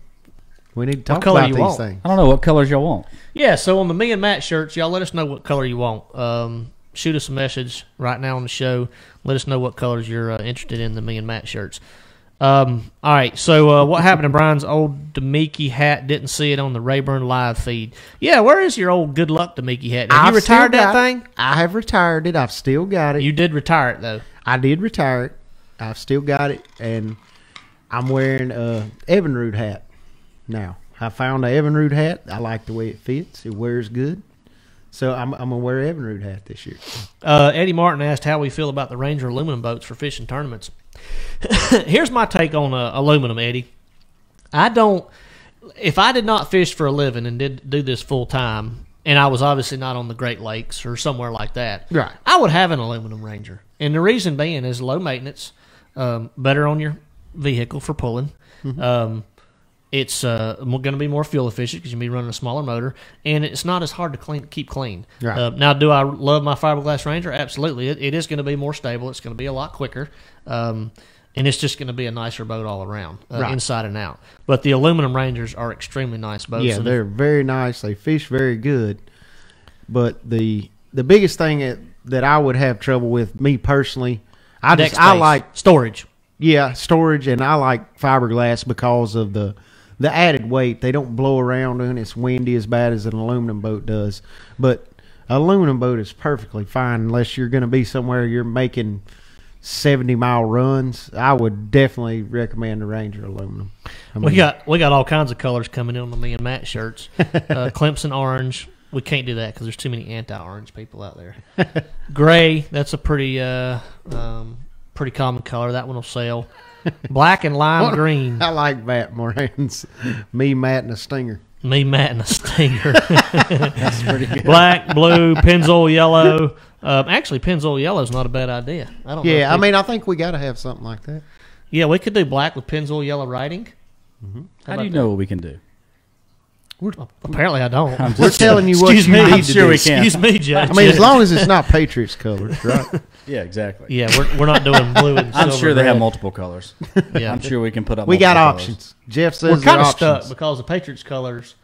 We need to talk color about you these want? things. I don't know what colors y'all want. Yeah, so on the Me and Matt shirts, y'all let us know what color you want. Shoot us a message right now on the show. Let us know what colors you're interested in the Me and Matt shirts. All right, so what happened to Brian's old Demiki hat? Didn't see it on the Rayburn live feed. Yeah, where is your old Good Luck Demiki hat? Have you retired that thing? I have retired it. I've still got it. You did retire it, though. I did retire it. I've still got it, and I'm wearing a Evan Root hat now. I found a Evan Root hat. I like the way it fits. It wears good. So I'm going to wear an Evan Root hat this year. Eddie Martin asked how we feel about the Ranger aluminum boats for fishing tournaments. Here's my take on aluminum, Eddie. If I did not fish for a living and did do this full time, and I was obviously not on the Great Lakes or somewhere like that, right, I would have an aluminum Ranger. And the reason being is low maintenance, better on your vehicle for pulling. Mm-hmm. It's going to be more fuel efficient because you'll be running a smaller motor, and it's not as hard to keep clean. Right. Now, do I love my fiberglass Ranger? Absolutely. It is going to be more stable. It's going to be a lot quicker, and it's just going to be a nicer boat all around, inside and out. But the aluminum Rangers are extremely nice boats. Yeah, they're very nice. They fish very good. But the biggest thing that I would have trouble with, me personally, I like storage. Yeah, storage, and I like fiberglass because of the added weight. They don't blow around when it's windy as bad as an aluminum boat does. But an aluminum boat is perfectly fine unless you're going to be somewhere you're making 70-mile runs. I would definitely recommend the Ranger aluminum. We got all kinds of colors coming in on the me and Matt shirts. Clemson orange. We can't do that because there's too many anti-orange people out there. Gray. That's a pretty common color. That one will sell. Black and lime green. I like Matt Moran's. Me, Matt, and a stinger. Me, Matt, and a stinger. That's pretty good. Black, blue, Pennzoil yellow. Actually, Pennzoil yellow is not a bad idea. I don't know. Yeah, I think we got to have something like that. Yeah, we could do black with Pennzoil yellow writing. Mm-hmm. How do you know what we can do? Apparently, I don't. We're telling you what you need I'm to sure do. we can. Excuse me, Judge. I mean, as long as it's not Patriots colors, right? Yeah, exactly. Yeah, we're not doing blue and I'm silver sure they have red. multiple colors. Yeah. I'm sure we can put up. We got multiple colors. options. Jeff says We're kind of options. stuck because the Patriots colors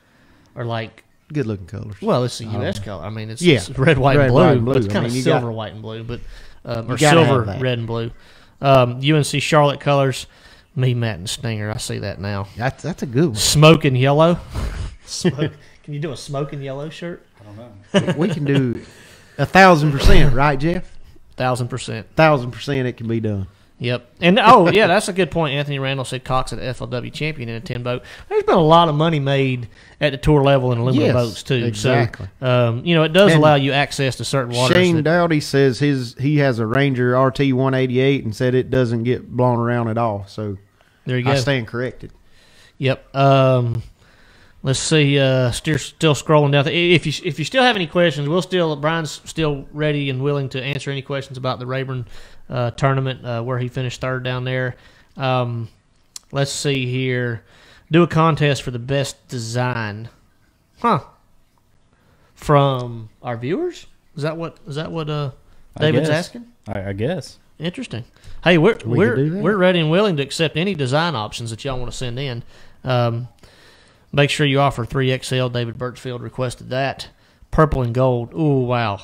are like, Good looking colors. well, it's the U.S. color. I mean, it's red, Red, white, and white, blue, and blue. but it's I kind mean, of you silver, got- white, and blue, but or gotta have silver, that. red, and blue. UNC Charlotte colors. Me, Matt, and Stinger. I see that now. That's a good one. Smoking yellow. Smoke. Can you do a smoking yellow shirt? I don't know. We can do 1,000%, right, Jeff? 1,000%. 1,000% it can be done. Yep. And, oh, yeah, that's a good point. Anthony Randall said Cox at FLW champion in a 10 boat. There's been a lot of money made at the tour level in aluminum Yes, boats, too. exactly. So, it does And allow you access to certain waters. Shane Dowdy says he has a Ranger RT 188 and said it doesn't get blown around at all. So There you go. I stand corrected. Yep. Let's see. Still scrolling down. If you still have any questions, Brian's still ready and willing to answer any questions about the Rayburn tournament where he finished third down there. Let's see here. Do a contest for the best design. From our viewers? Is that what David's asking? I guess. Interesting. Hey, we're do that. we're ready and willing to accept any design options that y'all want to send in. Make sure you offer 3XL. David Birchfield requested that. Purple and gold. Ooh, wow.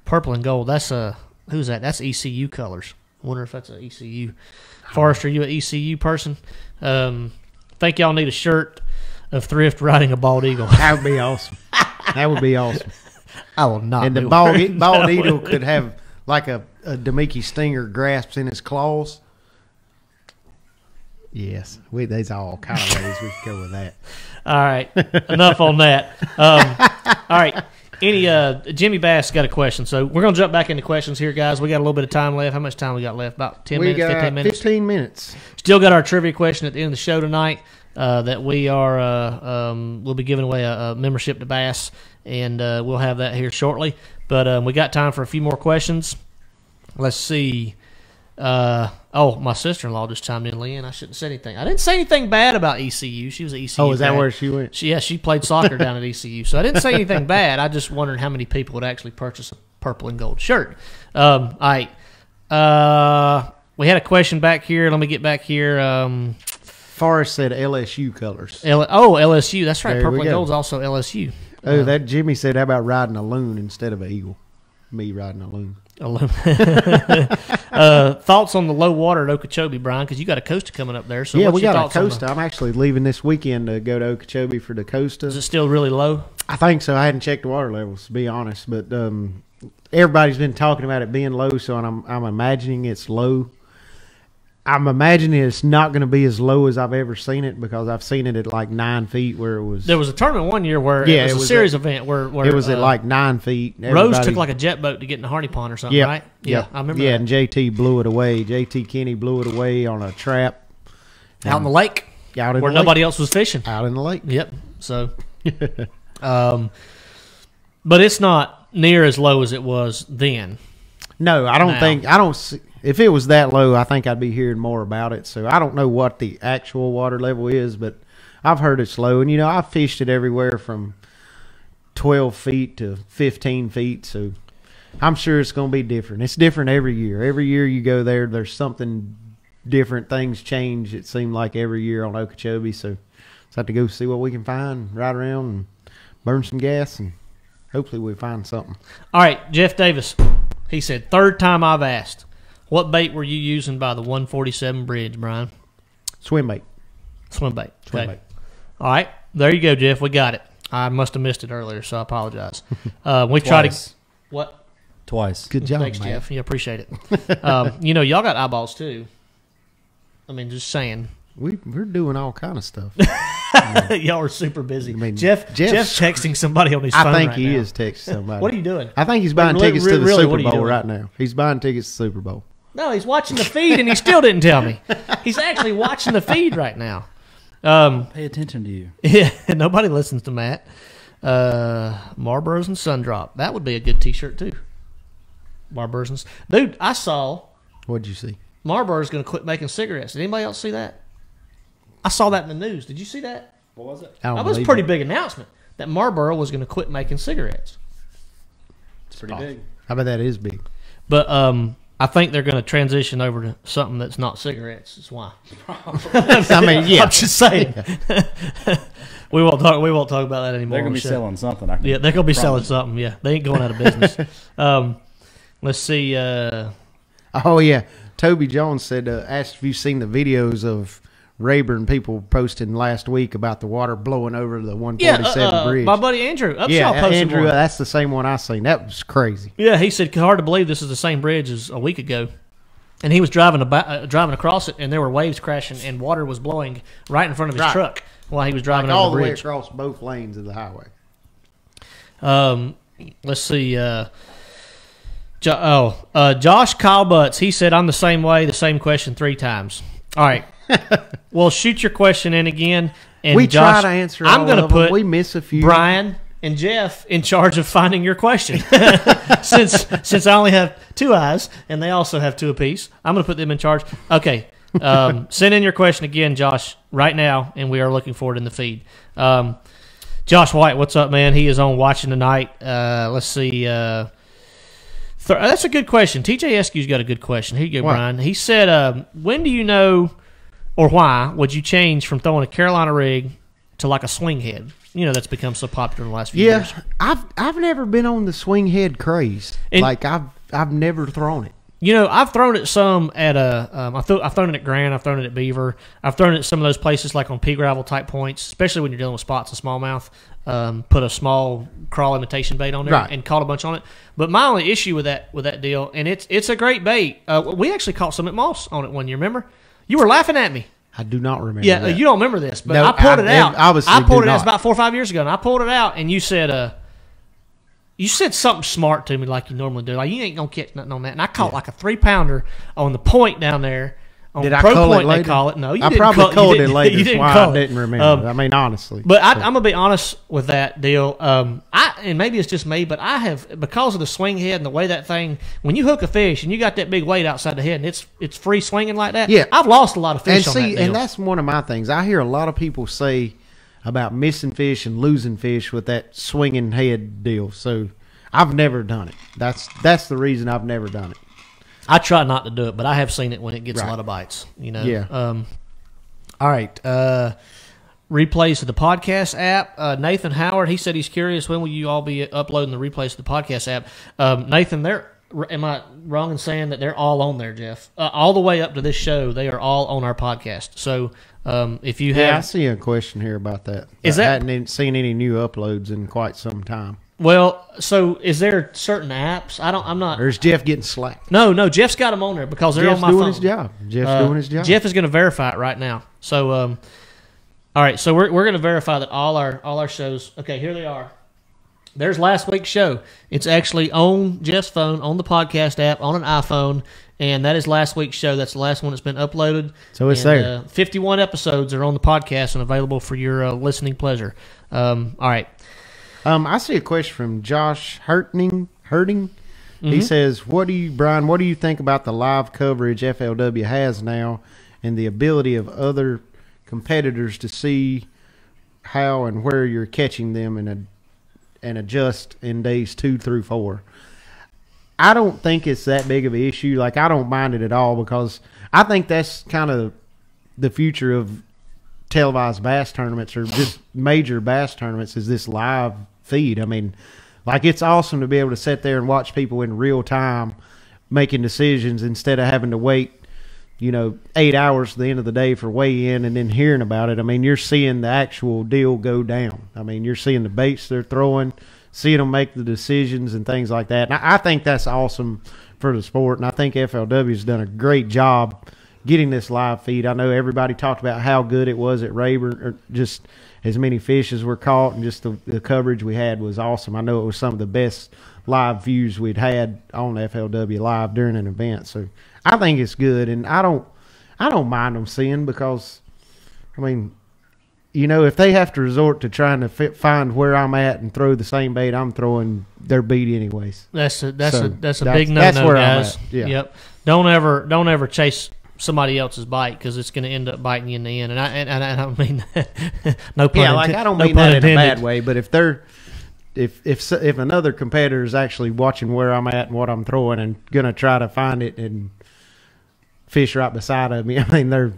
Purple and gold. That's who's that? That's ECU colors. I wonder if that's an ECU. Forrester, you an ECU person? Think y'all need a shirt of Thrift riding a bald eagle. That would be awesome. That would be awesome. I will not. And the be bald wearing that eagle one. could have like a Demiki Stinger grasps in his claws. Yes, there's all kind of ways we could go with that. All right, enough on that. All right, Jimmy Bass got a question, so we're gonna jump back into questions here, guys. We got a little bit of time left. How much time we got left? About 10 minutes, 15 minutes. 15 minutes. Still got our trivia question at the end of the show tonight. That we are we'll be giving away a membership to Bass, and we'll have that here shortly. But we got time for a few more questions. Let's see. My sister-in-law just chimed in, Leanne. I shouldn't have said anything. I didn't say anything bad about ECU. She was an ECU. Oh, is that grad. where she went? She played soccer down at ECU. So I didn't say anything bad. I just wondered how many people would actually purchase a purple and gold shirt. All right. We had a question back here. Let me get back here. Forrest said LSU colors. LSU. That's right. There Purple we and go. gold's also LSU. That Jimmy said, how about riding a loon instead of an eagle? Me riding a loon. Thoughts on the low water at Okeechobee, Brian? Because you got a Costa coming up there. So Yeah, what's we your got a thoughts on Costa. I'm actually leaving this weekend to go to Okeechobee for the Costa. Is it still really low? I think so. I hadn't checked the water levels, to be honest. But everybody's been talking about it being low, so I'm imagining it's low. I'm imagining it's not going to be as low as I've ever seen it because I've seen it at like 9 feet where it was. There was a tournament one year where Yeah, it it was a was series event where it was at like 9 feet. Rose Everybody- took like a jet boat to get in the Hardy Pond or something, Yep, right? yep. I remember Yeah, that. and JT blew it away. JT Kenny blew it away on a trap Out in the lake out in where the lake. nobody else was fishing. Out in the lake. Yep. So, but it's not near as low as it was then. No, I don't Now. think. I don't see. If it was that low, I think I'd be hearing more about it. So I don't know what the actual water level is, but I've heard it's low. And, I've fished it everywhere from 12 feet to 15 feet. So I'm sure it's going to be different. It's different every year. Every year you go there, there's something different. Things change, it seemed like, every year on Okeechobee. So just have to go see what we can find, ride around and burn some gas, and hopefully we find something. All right, Jeff Davis. He said, third time I've asked, what bait were you using by the 147 bridge, Brian? Swim bait. Swim bait. Okay. Swim bait. All right. There you go, Jeff. We got it. I must have missed it earlier, so I apologize. We tried to... What? Twice. Good job, Thanks, man. Jeff. Yeah, appreciate it. Y'all got eyeballs, too. I mean, just saying. We're doing all kind of stuff. Y'all are super busy. I mean, Jeff's texting somebody on his phone I think right he now. is texting somebody. What are you doing? I think he's buying Like, tickets to the really, Super what are you Bowl doing? right now. He's buying tickets to the Super Bowl. No, he's watching the feed, and he still didn't tell me. He's actually watching the feed right now. Pay attention to you. Yeah, nobody listens to Matt. Marlboros and Sundrop. That would be a good T-shirt, too. Marlboros and... Dude, I saw What'd you see? Marlboro's going to quit making cigarettes. Did anybody else see that? I saw that in the news. Did you see that? What was it? That was a pretty big announcement that Marlboro was going to quit making cigarettes. It's pretty big. I bet that is big. But I think they're going to transition over to something that's not cigarettes. That's why. I mean, yeah. I'm just saying. We won't talk about that anymore. They're going to be selling something. I can Yeah, they're going to be selling promise. something. Yeah, they ain't going out of business. Let's see. Oh, yeah. Toby Jones said, asked if you've seen the videos of Rayburn people posting last week about the water blowing over the 147 bridge. My buddy Andrew Upshaw Yeah, posted Andrew, one. that's the same one I seen. That was crazy. Yeah, he said, hard to believe this is the same bridge as a week ago. And he was driving across it, and there were waves crashing, and water was blowing right in front of his truck while he was driving over all the the way bridge. across both lanes of the highway. Let's see. Josh Kyle Butts, he said, I'm the same way, the same question 3 times. All right. Well, shoot your question in again. And We Josh, try to answer I'm all gonna of them. put We miss a few. Brian and Jeff in charge of finding your question. since I only have 2 eyes, and they also have 2 apiece, I'm going to put them in charge. Okay. Send in your question again, Josh, right now, and we are looking for it in the feed. Josh White, what's up, man? He is on watching tonight. Let's see. That's a good question. TJ Eskew's got a good question. Here you go, What? Brian. He said, when do you know or why would you change from throwing a Carolina rig to like a swing head? That's become so popular in the last few years. Yeah, I've never been on the swing head craze. And- like I've never thrown it. I've thrown it some at I've thrown it at Grand, I've thrown it at Beaver, I've thrown it at some of those places like on pea gravel type points, especially when you're dealing with spots and smallmouth. Put a small crawl imitation bait on there Right. and caught a bunch on it. But my only issue with that deal, and it's a great bait. We actually caught some at Moss on it one year. Remember? You were laughing at me. I do not remember. Yeah, that. you don't remember this, but No, I pulled it out. obviously I pulled do it out not. about 4 or 5 years ago, and I pulled it out, and you said something smart to me like you normally do. Like, you ain't going to catch nothing on that. And I caught like a 3-pounder on the point down there. On Did I Pro cull it Point, later? they call it. No, you I didn't probably cull culled you it didn't- later. You That's didn't why cull I it. didn't remember. I mean, honestly. But I'm going to be honest with that deal. And maybe it's just me, but I have, because of the swing head and the way that thing, when you hook a fish and you got that big weight outside the head and it's free swinging like that, Yeah. I've lost a lot of fish And on that see, deal. and that's one of my things. I hear a lot of people say about missing fish and losing fish with that swinging head deal. So I've never done it. That's the reason I've never done it. I try not to do it, but I have seen it when it gets a Right. lot of bites. Yeah. All right. Replays to the podcast app. Nathan Howard, he said he's curious when will you all be uploading the replays to the podcast app. Nathan, am I wrong in saying that they're all on there, Jeff? All the way up to this show, they are all on our podcast. So if you Yeah, I have, see a question here about that. Is I that- hadn't seen any new uploads in quite some time. well, so is there certain apps? I'm not. There's Jeff getting slack. No, Jeff's got them on there because they're Jeff's on my doing phone. his job. Jeff's doing his job. Jeff is going to verify it right now. So, all right. So we're going to verify that all our shows. Okay, here they are. There's last week's show. It's actually on Jeff's phone, on the podcast app, on an iPhone, and that is last week's show. That's the last one that's been uploaded. So it's And, there. 51 episodes are on the podcast and available for your listening pleasure. All right. I see a question from Josh Hurting. He says, Brian, what do you think about the live coverage FLW has now and the ability of other competitors to see how and where you're catching them and adjust in days 2 through 4? I don't think it's that big of an issue. Like, I don't mind it at all, because I think that's kind of the future of televised bass tournaments, or just major bass tournaments, is this live feed. I mean, like, it's awesome to be able to sit there and watch people in real time making decisions instead of having to wait, 8 hours to the end of the day for weigh-in and then hearing about it. I mean, you're seeing the actual deal go down. I mean, you're seeing the baits they're throwing, seeing them make the decisions and things like that. And I think that's awesome for the sport, and I think FLW has done a great job getting this live feed. I know everybody talked about how good it was at Rayburn, or just as many fish as were caught, and just the coverage we had was awesome. I know it was some of the best live views we'd had on FLW Live during an event. So I think it's good, and I don't mind them seeing, because, I mean, if they have to resort to trying to find where I'm at and throw the same bait I'm throwing, they're beat anyways. That's a big no-no, guys. Yeah. Yep. Don't ever chase somebody else's bite, because it's going to end up biting you in the end. And I don't mean that. No pun. Yeah, like, I don't mean that in a bad way, but if another competitor is actually watching where I'm at and what I'm throwing and going to try to find it and fish right beside of me, I mean, they're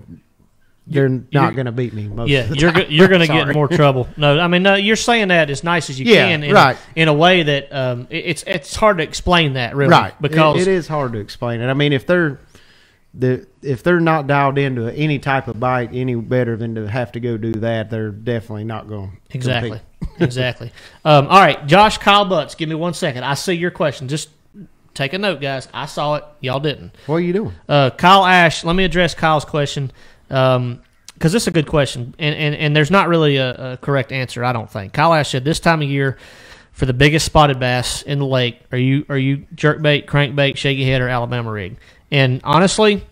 not going to beat me most of the time. You're going to get in more trouble. No, I mean, no, you're saying that as nice as you can in a way that it's hard to explain that, really. Right. Because it is hard to explain it. I mean, if they're not dialed into any type of bite any better than to have to go do that, they're definitely not going to Exactly. Exactly. All right, Josh, Kyle Butts, give me 1 second. I see your question. Just take a note, guys. I saw it. Y'all didn't. What are you doing? Kyle Ash, let me address Kyle's question, because this is a good question, and there's not really a correct answer, I don't think. Kyle Ash said, this time of year, for the biggest spotted bass in the lake, are you jerkbait, crankbait, shaky head, or Alabama rig? And honestly,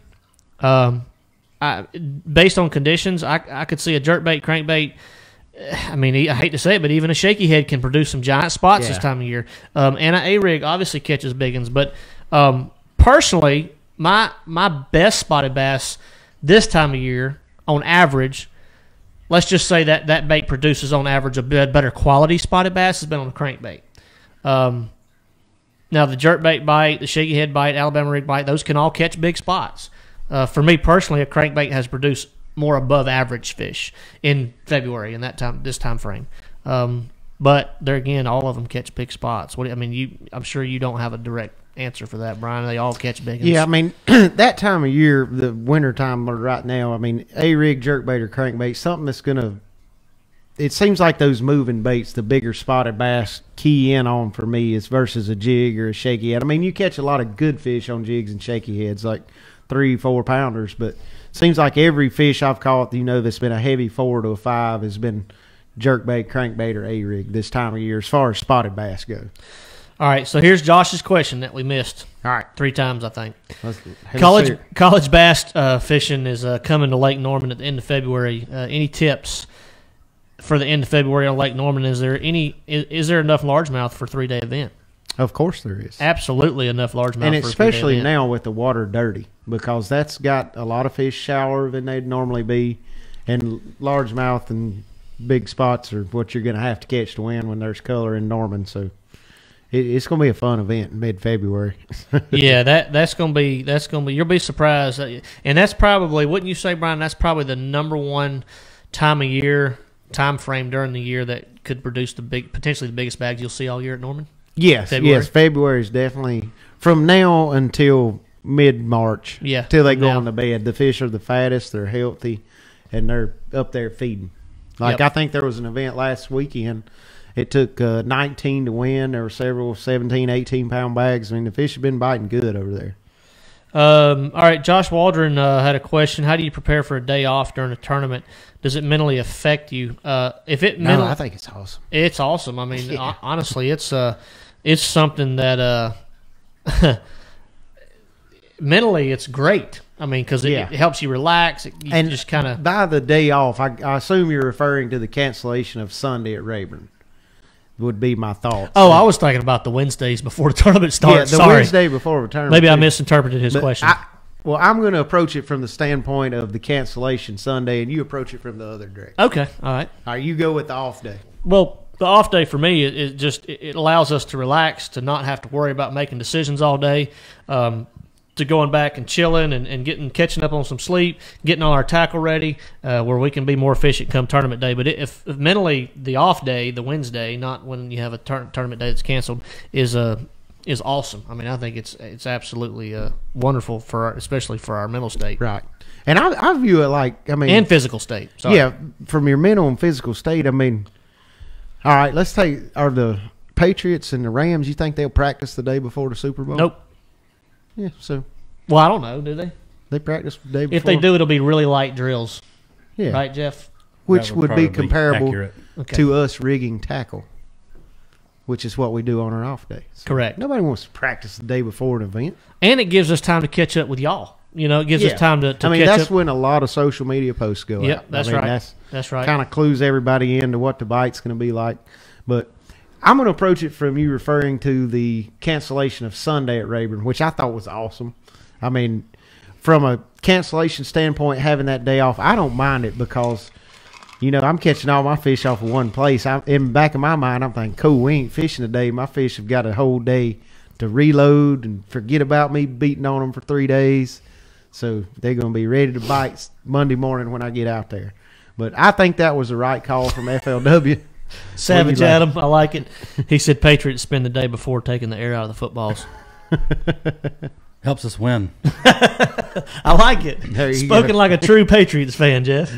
based on conditions, I could see a jerkbait, crankbait. I mean, I hate to say it, but even a shaky head can produce some giant spots this time of year. And an A-rig obviously catches big ones. But personally, my best spotted bass this time of year, on average, let's just say that bait produces on average a better quality spotted bass, has been on a crankbait. Now, the jerkbait bite, the shaky head bite, Alabama rig bite, those can all catch big spots. For me personally, a crankbait has produced more above average fish in February in this time frame. But there again, all of them catch big spots. I'm sure you don't have a direct answer for that, Brian. They all catch big ones. Yeah, I mean, that time of year, the winter time right now, I mean, A-rig, jerkbait, or crankbait, something that's going to, it seems like those moving baits, the bigger spotted bass key in on for me is versus a jig or a shaky head. I mean, you catch a lot of good fish on jigs and shaky heads, like 3-4 pounders, but seems like every fish I've caught, that's been a heavy 4 to a 5 has been jerkbait, crankbait, or A-rig this time of year as far as spotted bass go. All right, so here's Josh's question that we missed. All right. 3 times, I think. College bass fishing is coming to Lake Norman at the end of February. Any tips for the end of February on Lake Norman? Is there enough largemouth for a 3-day event? Of course there is. Absolutely enough largemouth, and for especially a 3-day event. now with the water dirty, because that's got a lot of fish shallower than they'd normally be, and largemouth and big spots are what you're going to have to catch to win when there's color in Norman. So it's going to be a fun event in mid-February. Yeah, that's going to be you'll be surprised, and that's probably, wouldn't you say, Brian? That's probably the number one time frame during the year that could produce potentially the biggest bags you'll see all year at Norman. Yes, February is definitely from now until mid-March. Yeah, till they go on the bed. The fish are the fattest, they're healthy, and they're up there feeding. Like, I think there was an event last weekend. It took 19 to win. There were several 17, 18-pound bags. I mean, the fish have been biting good over there. All right, Josh Waldron had a question. How do you prepare for a day off during a tournament? Does it mentally affect you? I think it's awesome. It's awesome. I mean, honestly, it's something that mentally it's great. I mean, because it helps you relax. And just kind of, by the day off, I assume you're referring to the cancellation of Sunday at Rayburn. would be my thoughts. Oh, I was thinking about the Wednesdays before the tournament starts. Yeah, the Wednesday before the tournament. Maybe I misinterpreted his question. Well, I'm going to approach it from the standpoint of the cancellation Sunday, and you approach it from the other direction. Okay, all right. All right, you go with the off day. Well, the off day for me is just it allows us to relax, to not have to worry about making decisions all day, to going back and chilling and catching up on some sleep, getting all our tackle ready, where we can be more efficient come tournament day. But if mentally the off day, the Wednesday, not when you have a tournament day that's canceled, is awesome. I mean, I think it's absolutely wonderful especially for our mental state, right? And I view it like and physical state. Sorry. Yeah, from your mental and physical state. I mean, all right, let's are the Patriots and the Rams. You think they'll practice the day before the Super Bowl? Nope. Yeah, so. Well, I don't know. Do they? They practice the day before. If they do, it'll be really light drills. Yeah. Right, Jeff? Which would be comparable Okay. to us rigging tackle, which is what we do on our off day. So correct. Nobody wants to practice the day before an event. And it gives us time to catch up with y'all. You know, it gives us time to catch up. I mean, that's when a lot of social media posts go out. That's right. That's right. Kind of clues everybody into what the bite's going to be like. But I'm going to approach it from you referring to the cancellation of Sunday at Rayburn, which I thought was awesome. I mean, from a cancellation standpoint, having that day off, I don't mind it because, you know, I'm catching all my fish off of one place. In the back of my mind, I'm thinking, cool, we ain't fishing today. My fish have got a whole day to reload and forget about me beating on them for 3 days. So they're going to be ready to bite Monday morning when I get out there. But I think that was the right call from FLW. Savage Adam, I like it. He said Patriots spend the day before taking the air out of the footballs. Helps us win. I like it. Spoken like a true Patriots fan, Jeff.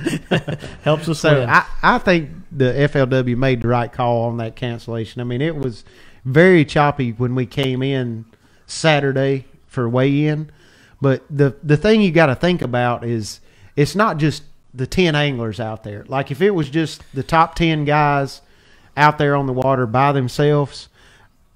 Helps us win. I think the FLW made the right call on that cancellation. I mean, it was very choppy when we came in Saturday for weigh-in. But the thing you got to think about is it's not just the 10 anglers out there. Like if it was just the top 10 guys out there on the water by themselves,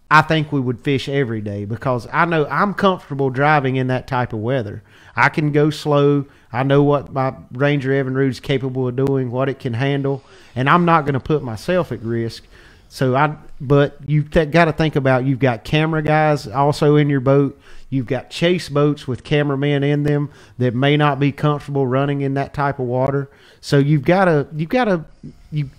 I think we would fish every day because I know I'm comfortable driving in that type of weather. I can go slow. I know what my Ranger Evinrude is capable of doing, what it can handle, and I'm not going to put myself at risk. But you've got to think about you've got camera guys also in your boat. You've got chase boats with cameramen in them that may not be comfortable running in that type of water. So you've got a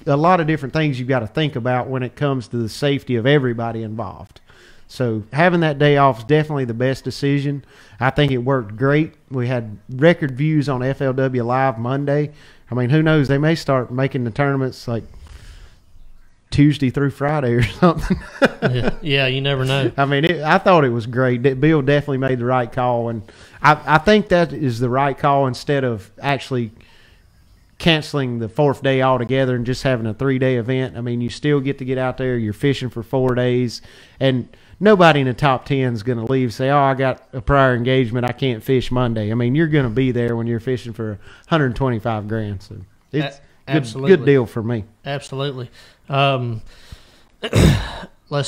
lot of different things you've got to think about when it comes to the safety of everybody involved. So having that day off is definitely the best decision. I think it worked great. We had record views on FLW Live Monday. I mean, who knows? They may start making the tournaments like Tuesday through Friday or something. Yeah, you never know. I mean, I thought it was great. Bill definitely made the right call, and I think that is the right call instead of actually canceling the 4th day altogether and just having a 3-day event. I mean, you still get to get out there. You're fishing for 4 days, and nobody in the top 10 is going to leave and say, oh, I got a prior engagement. I can't fish Monday. I mean, you're going to be there when you're fishing for $125,000. So it's good deal for me. Absolutely. Let's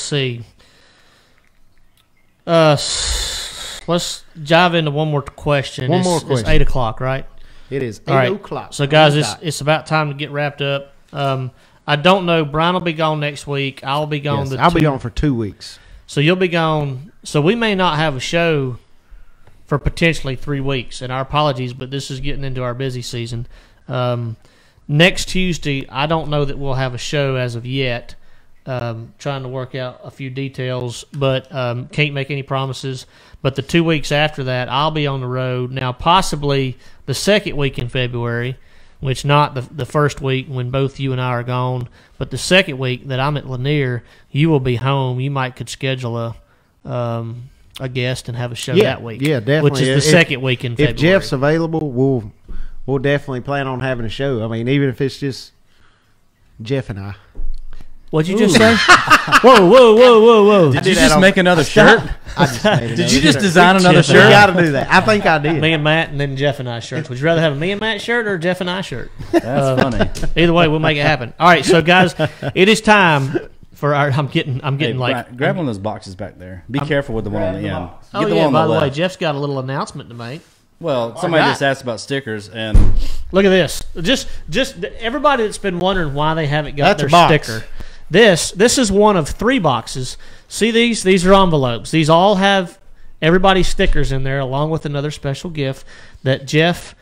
see. Let's dive into one more question. It's 8 o'clock, right? It is 8 o'clock. So, guys, it's about time to get wrapped up. I don't know. Brian will be gone next week. I'll be gone. Yes, I'll be gone for 2 weeks. So you'll be gone. So we may not have a show for potentially 3 weeks. And our apologies, but this is getting into our busy season. Next Tuesday, I don't know that we'll have a show as of yet. Trying to work out a few details, but can't make any promises. But the 2 weeks after that, I'll be on the road. Now, possibly the second week in February, which not the first week when both you and I are gone, but the second week that I'm at Lanier, you will be home. You could schedule a guest and have a show that week. Yeah, definitely. Which is the second week in February. If Jeff's available, we'll definitely plan on having a show. I mean, even if it's just Jeff and I. What'd you just say? Whoa. Did you just make another shirt? Did you just design another shirt? We got to do that. I think I did. Me and Matt, and then Jeff and I shirts. Would you rather have a me and Matt shirt or a Jeff and I shirt? That's funny. Either way, we'll make it happen. All right, so guys, it is time for our. I'm getting like grab one of those boxes back there. Be careful with the one on the end. Oh yeah. By the way, Jeff's got a little announcement to make. Well, somebody just asked about stickers, and look at this. Just everybody that's been wondering why they haven't got their sticker. This is one of 3 boxes. See these? These are envelopes. These all have everybody's stickers in there, along with another special gift that Jeff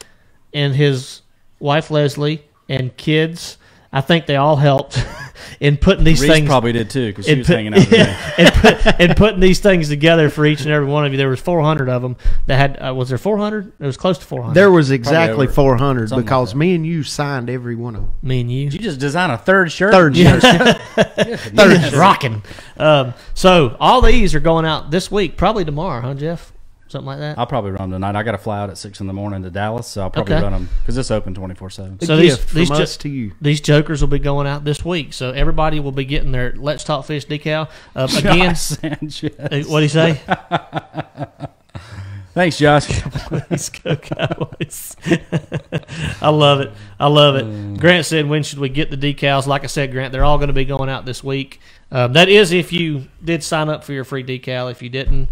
and his wife Leslie and kids, I think they all helped in putting these Reese things. Probably did too, because she was hanging out today. and putting these things together for each and every one of you. There was 400 of them. That had was there 400? It was close to 400. There was exactly over 400 something because like that. me and you signed every one of them. Me and you. Did you just design a third shirt? Third shirt. Third rocking. So all these are going out this week, probably tomorrow, huh, Jeff? Something like that. I'll probably run them tonight. I got to fly out at 6 in the morning to Dallas, so I'll probably Okay. run them because it's open 24/7. So Gift these from us to you. These jokers will be going out this week. So everybody will be getting their Let's Talk Fish decal. Again, Josh Sanchez. what'd he say? Thanks, Josh. Let's go Cowboys. I love it. I love it. Grant said, when should we get the decals? Like I said, Grant, they're all going to be going out this week. That is if you did sign up for your free decal. If you didn't,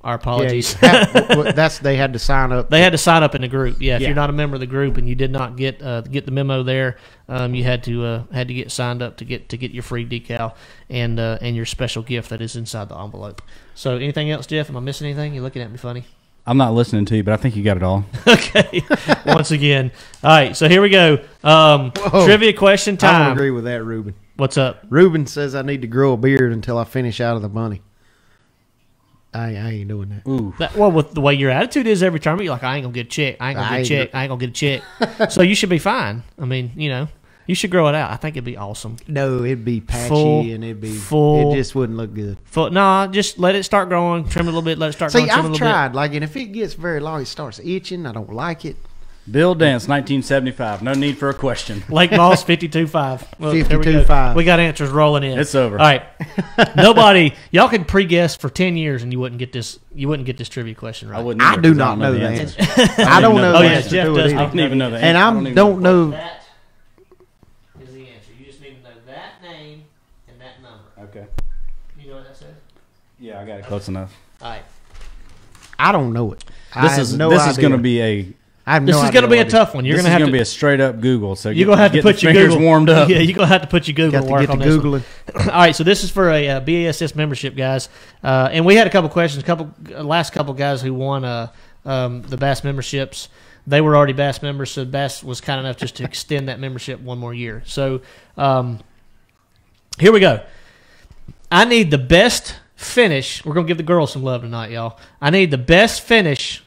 our apologies. They had to sign up. They had to sign up in the group. Yeah, if Yeah. you're not a member of the group and you did not get the memo there, you had to get signed up to get your free decal and your special gift that is inside the envelope. So, anything else, Jeff? Am I missing anything? You're looking at me funny. I'm not listening to you, but I think you got it all. Okay. Once again, all right. So here we go. Trivia question I time. don't agree with that, Ruben. What's up? Ruben says I need to grow a beard until I finish out of the money. I ain't doing that. Ooh. Well, with the way your attitude is every time, you're like, I ain't gonna get a check. I ain't gonna get a check. I ain't gonna get a check. So you should be fine. I mean, you should grow it out. I think it'd be awesome. No, it'd be patchy and it'd be full. It just wouldn't look good. Nah, just let it start growing. Trim it a little bit. Let it start growing. See, Trim it a I've little tried. Like, and if it gets very long, it starts itching. I don't like it. Bill Dance, 1975. No need for a question. bit. Lake Moss 52.5. Well, there we go. 52.5. We got answers rolling in. It's over. All right. Nobody. Y'all could pre-guess for 10 years and you wouldn't get this. You wouldn't get this trivia question right. I wouldn't. I either, do 'cause not know the answer. answer. I don't know the the yeah, answer Jeff to does. it I either. don't even know the answer. And I don't know. That is the answer. You just need to know that name and that number. Okay. You know what that says? Yeah, I got it close enough. All right. I don't know it. This is going to be a. I have This no is going to be a idea tough one. You're This going is to have going to to be a straight up Google. So you're going to have to get put the your fingers Google warmed up. Yeah, you're going to have to put your Google Got to work get on to this Googling. one. All right, so this is for a BASS membership, guys. And we had a couple questions. Last couple guys who won the Bass memberships. They were already Bass members, so Bass was kind enough just to extend that membership one more year. So here we go. I need the best finish. We're going to give the girls some love tonight, y'all. I need the best finish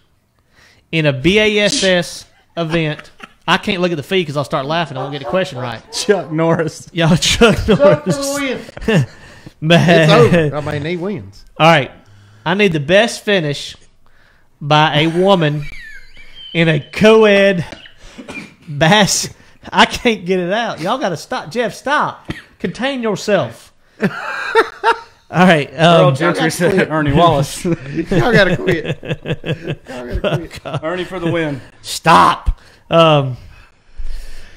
in a BASS event. I can't look at the feed because I'll start laughing. I won't get the question right. Chuck Norris. Y'all, Chuck Norris. It's Man. over. I mean, he wins. All right. I need the best finish by a woman in a co-ed bass. I can't get it out. Y'all got to stop. Jeff, stop. Contain yourself. All right. Earl Gentry said Ernie Wallace. Y'all got to quit. Y'all got to quit. Ernie for the win. Stop. All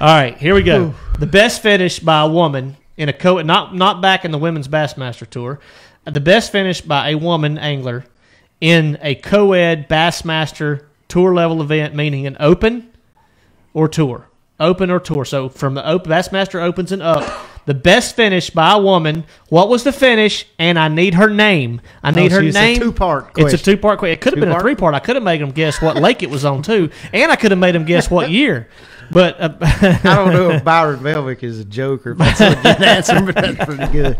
right, here we go. The best finish by a woman in a co not back in the Women's Bassmaster Tour. The best finish by a woman angler in a co-ed Bassmaster Tour level event, meaning an open or tour. Open or tour. So from the Bassmaster Opens and up, the best finish by a woman. What was the finish? And I need her name. I need her It's name. a two-part It's question. a two-part question. It could have been a Two-part? three-part. I could have made them guess what lake it was on too, and I could have made them guess what year. But I don't know if Byron Velvick is a joke or if that's a legit answer, but that's pretty good.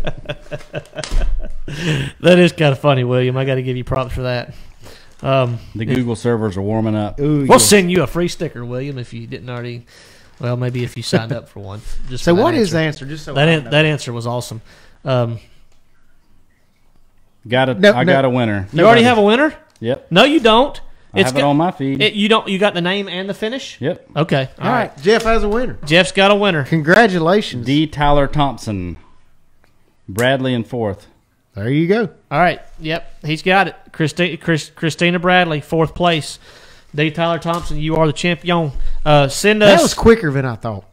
that is kind of funny, William. I got to give you props for that. The Google servers are warming up. Ooh, We'll send you a free sticker, William, if you didn't already. Well, maybe if you signed up for one. Just So for what that is the answer. answer? Just so That I an- know. that answer was awesome. I got a winner. You already have a winner? Yep. No, you don't. I have it on my feed. You don't. You got the name and the finish. Yep. Okay. All right, Jeff has a winner. Jeff's got a winner. Congratulations. D. Tyler Thompson. Bradley in fourth. There you go. All right. Yep. He's got it. Christina Bradley, fourth place. D. Tyler Thompson, you are the champion. Send us. That was quicker than I thought.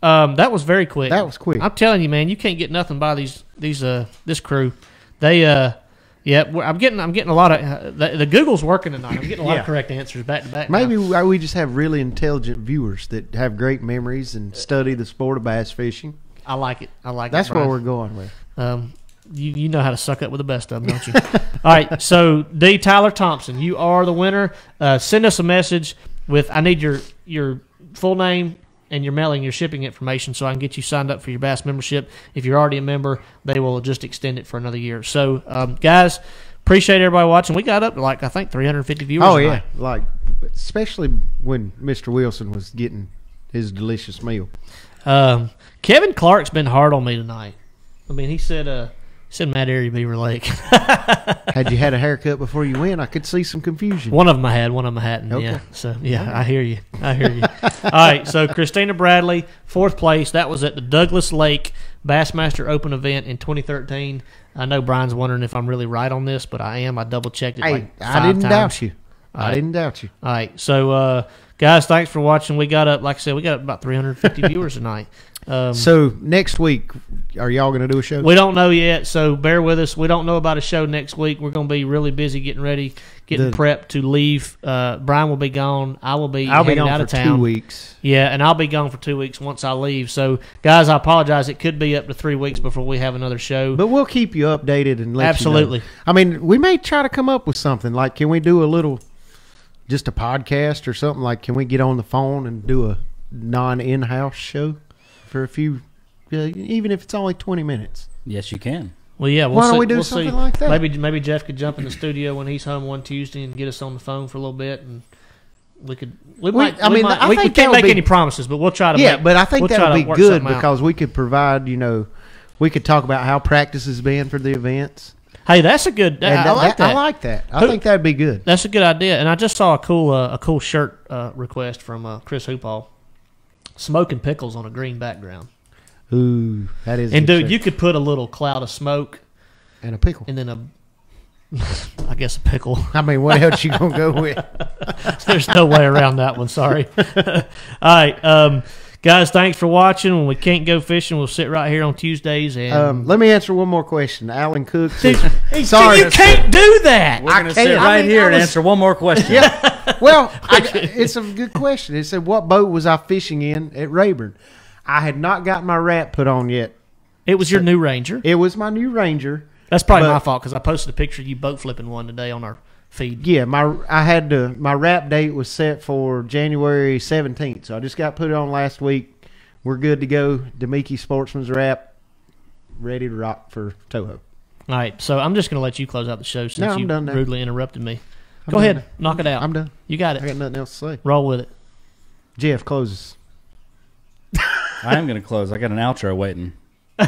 That was very quick. That was quick. I'm telling you, man, you can't get nothing by this crew. They I'm getting a lot of the Google's working tonight. I'm getting a lot of correct answers back to back. Maybe now. we just have really intelligent viewers that have great memories and study the sport of bass fishing. I like it. I like That's it. what Brian. we're going with. You know how to suck up with the best of them, don't you? All right, so D. Tyler Thompson, you are the winner. Send us a message with, I need your full name and your mailing, your shipping information so I can get you signed up for your Bass membership. If you're already a member, they will just extend it for another year. So, guys, appreciate everybody watching. We got up to, like, I think 350 viewers Oh, tonight. yeah. Like, especially when Mr. Wilson was getting his delicious meal. Kevin Clark's been hard on me tonight. I mean, he said Matt Arey, Beaver Lake. Had you had a haircut before you went, I could see some confusion. One of them I had, one of them I hadn't. Okay. Yeah. So, yeah, I hear you. All right, so Christina Bradley, 4th place. That was at the Douglas Lake Bassmaster Open event in 2013. I know Brian's wondering if I'm really right on this, but I am. I double-checked it Hey, like 5 I didn't times. doubt you. All I right. didn't doubt you. All right, so, guys, thanks for watching. We got up, like I said, we got up about 350 viewers tonight. So next week, are y'all going to do a show? We don't know yet, so bear with us. We don't know about a show next week. We're going to be really busy getting ready, getting prepped to leave. Brian will be gone. I'll be gone out for of town. 2 weeks. Yeah, and I'll be gone for 2 weeks once I leave. So, guys, I apologize. It could be up to 3 weeks before we have another show. But we'll keep you updated and let Absolutely. you know. I mean, we may try to come up with something. Like, can we do a little, just a podcast or something? Like, can we get on the phone and do a non-in-house show for a few, even if it's only 20 minutes? Yes, you can. Well, yeah, Why don't see, we do we'll something see. like that? Maybe Jeff could jump in the studio when he's home one Tuesday and get us on the phone for a little bit, and we could. We I can't think make that would be- any promises, but we'll try to. Yeah, but I think we'll that try would to be work good something out. because we could provide, we could talk about how practice has been for the events. Hey, that's a good. And I like that. I like that. I think that'd be good. That's a good idea. And I just saw a cool shirt request from Chris Hoopall. Smoking pickles on a green background. Ooh, that is. And good dude, shirt. you could put a little cloud of smoke and a pickle. and then I guess a pickle. I mean, what else you gonna go with? There's no way around that one. Sorry. All right, guys, thanks for watching. When we can't go fishing, we'll sit right here on Tuesdays. And Let me answer one more question. Alan Cook. sorry, you can't do that. We're going to sit can't- right I mean, here I and was- answer one more question. Well, it's a good question. It said, what boat was I fishing in at Rayburn? I had not got my wrap put on yet. It was your new Ranger. It was my new Ranger. That's probably but- my fault because I posted a picture of you boat flipping one today on our feed. Yeah, my wrap date was set for January 17th, so I just got put it on last week. We're good to go. Demiki Sportsman's wrap, ready to rock for Toho. All right, so I'm just going to let you close out the show since I'm you done now. rudely interrupted me. I'm Go done ahead, now. knock it out. I'm done. You got I it. got nothing else to say. Roll with it. Jeff closes. I am going to close. I got an outro waiting. All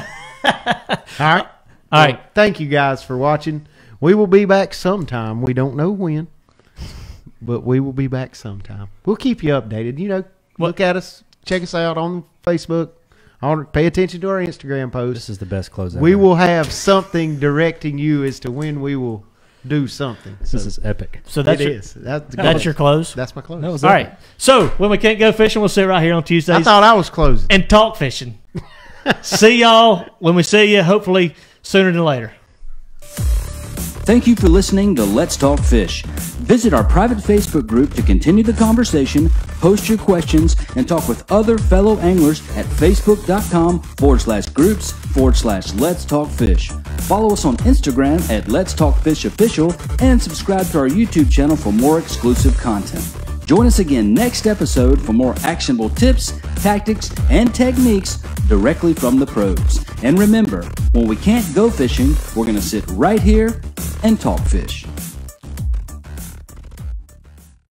right. All right. Thank you guys for watching. We will be back sometime. We don't know when, but we will be back sometime. We'll keep you updated. Look at us. Check us out on Facebook. Pay attention to our Instagram posts. This is the best close ever. We will have something directing you as to when we will do something. This is epic. So that's It your, is. that's your close. That's my close. That was All right. So when we can't go fishing, we'll sit right here on I Tuesdays thought I was closing. and talk fishing. See y'all when we see you, hopefully sooner than later. Thank you for listening to Let's Talk Fish. Visit our private Facebook group to continue the conversation, post your questions, and talk with other fellow anglers at facebook.com/groups/Let's Talk Fish. Follow us on Instagram at Let's Talk Fish Official and subscribe to our YouTube channel for more exclusive content. Join us again next episode for more actionable tips, tactics, and techniques directly from the pros. And remember, when we can't go fishing, we're going to sit right here and talk fish.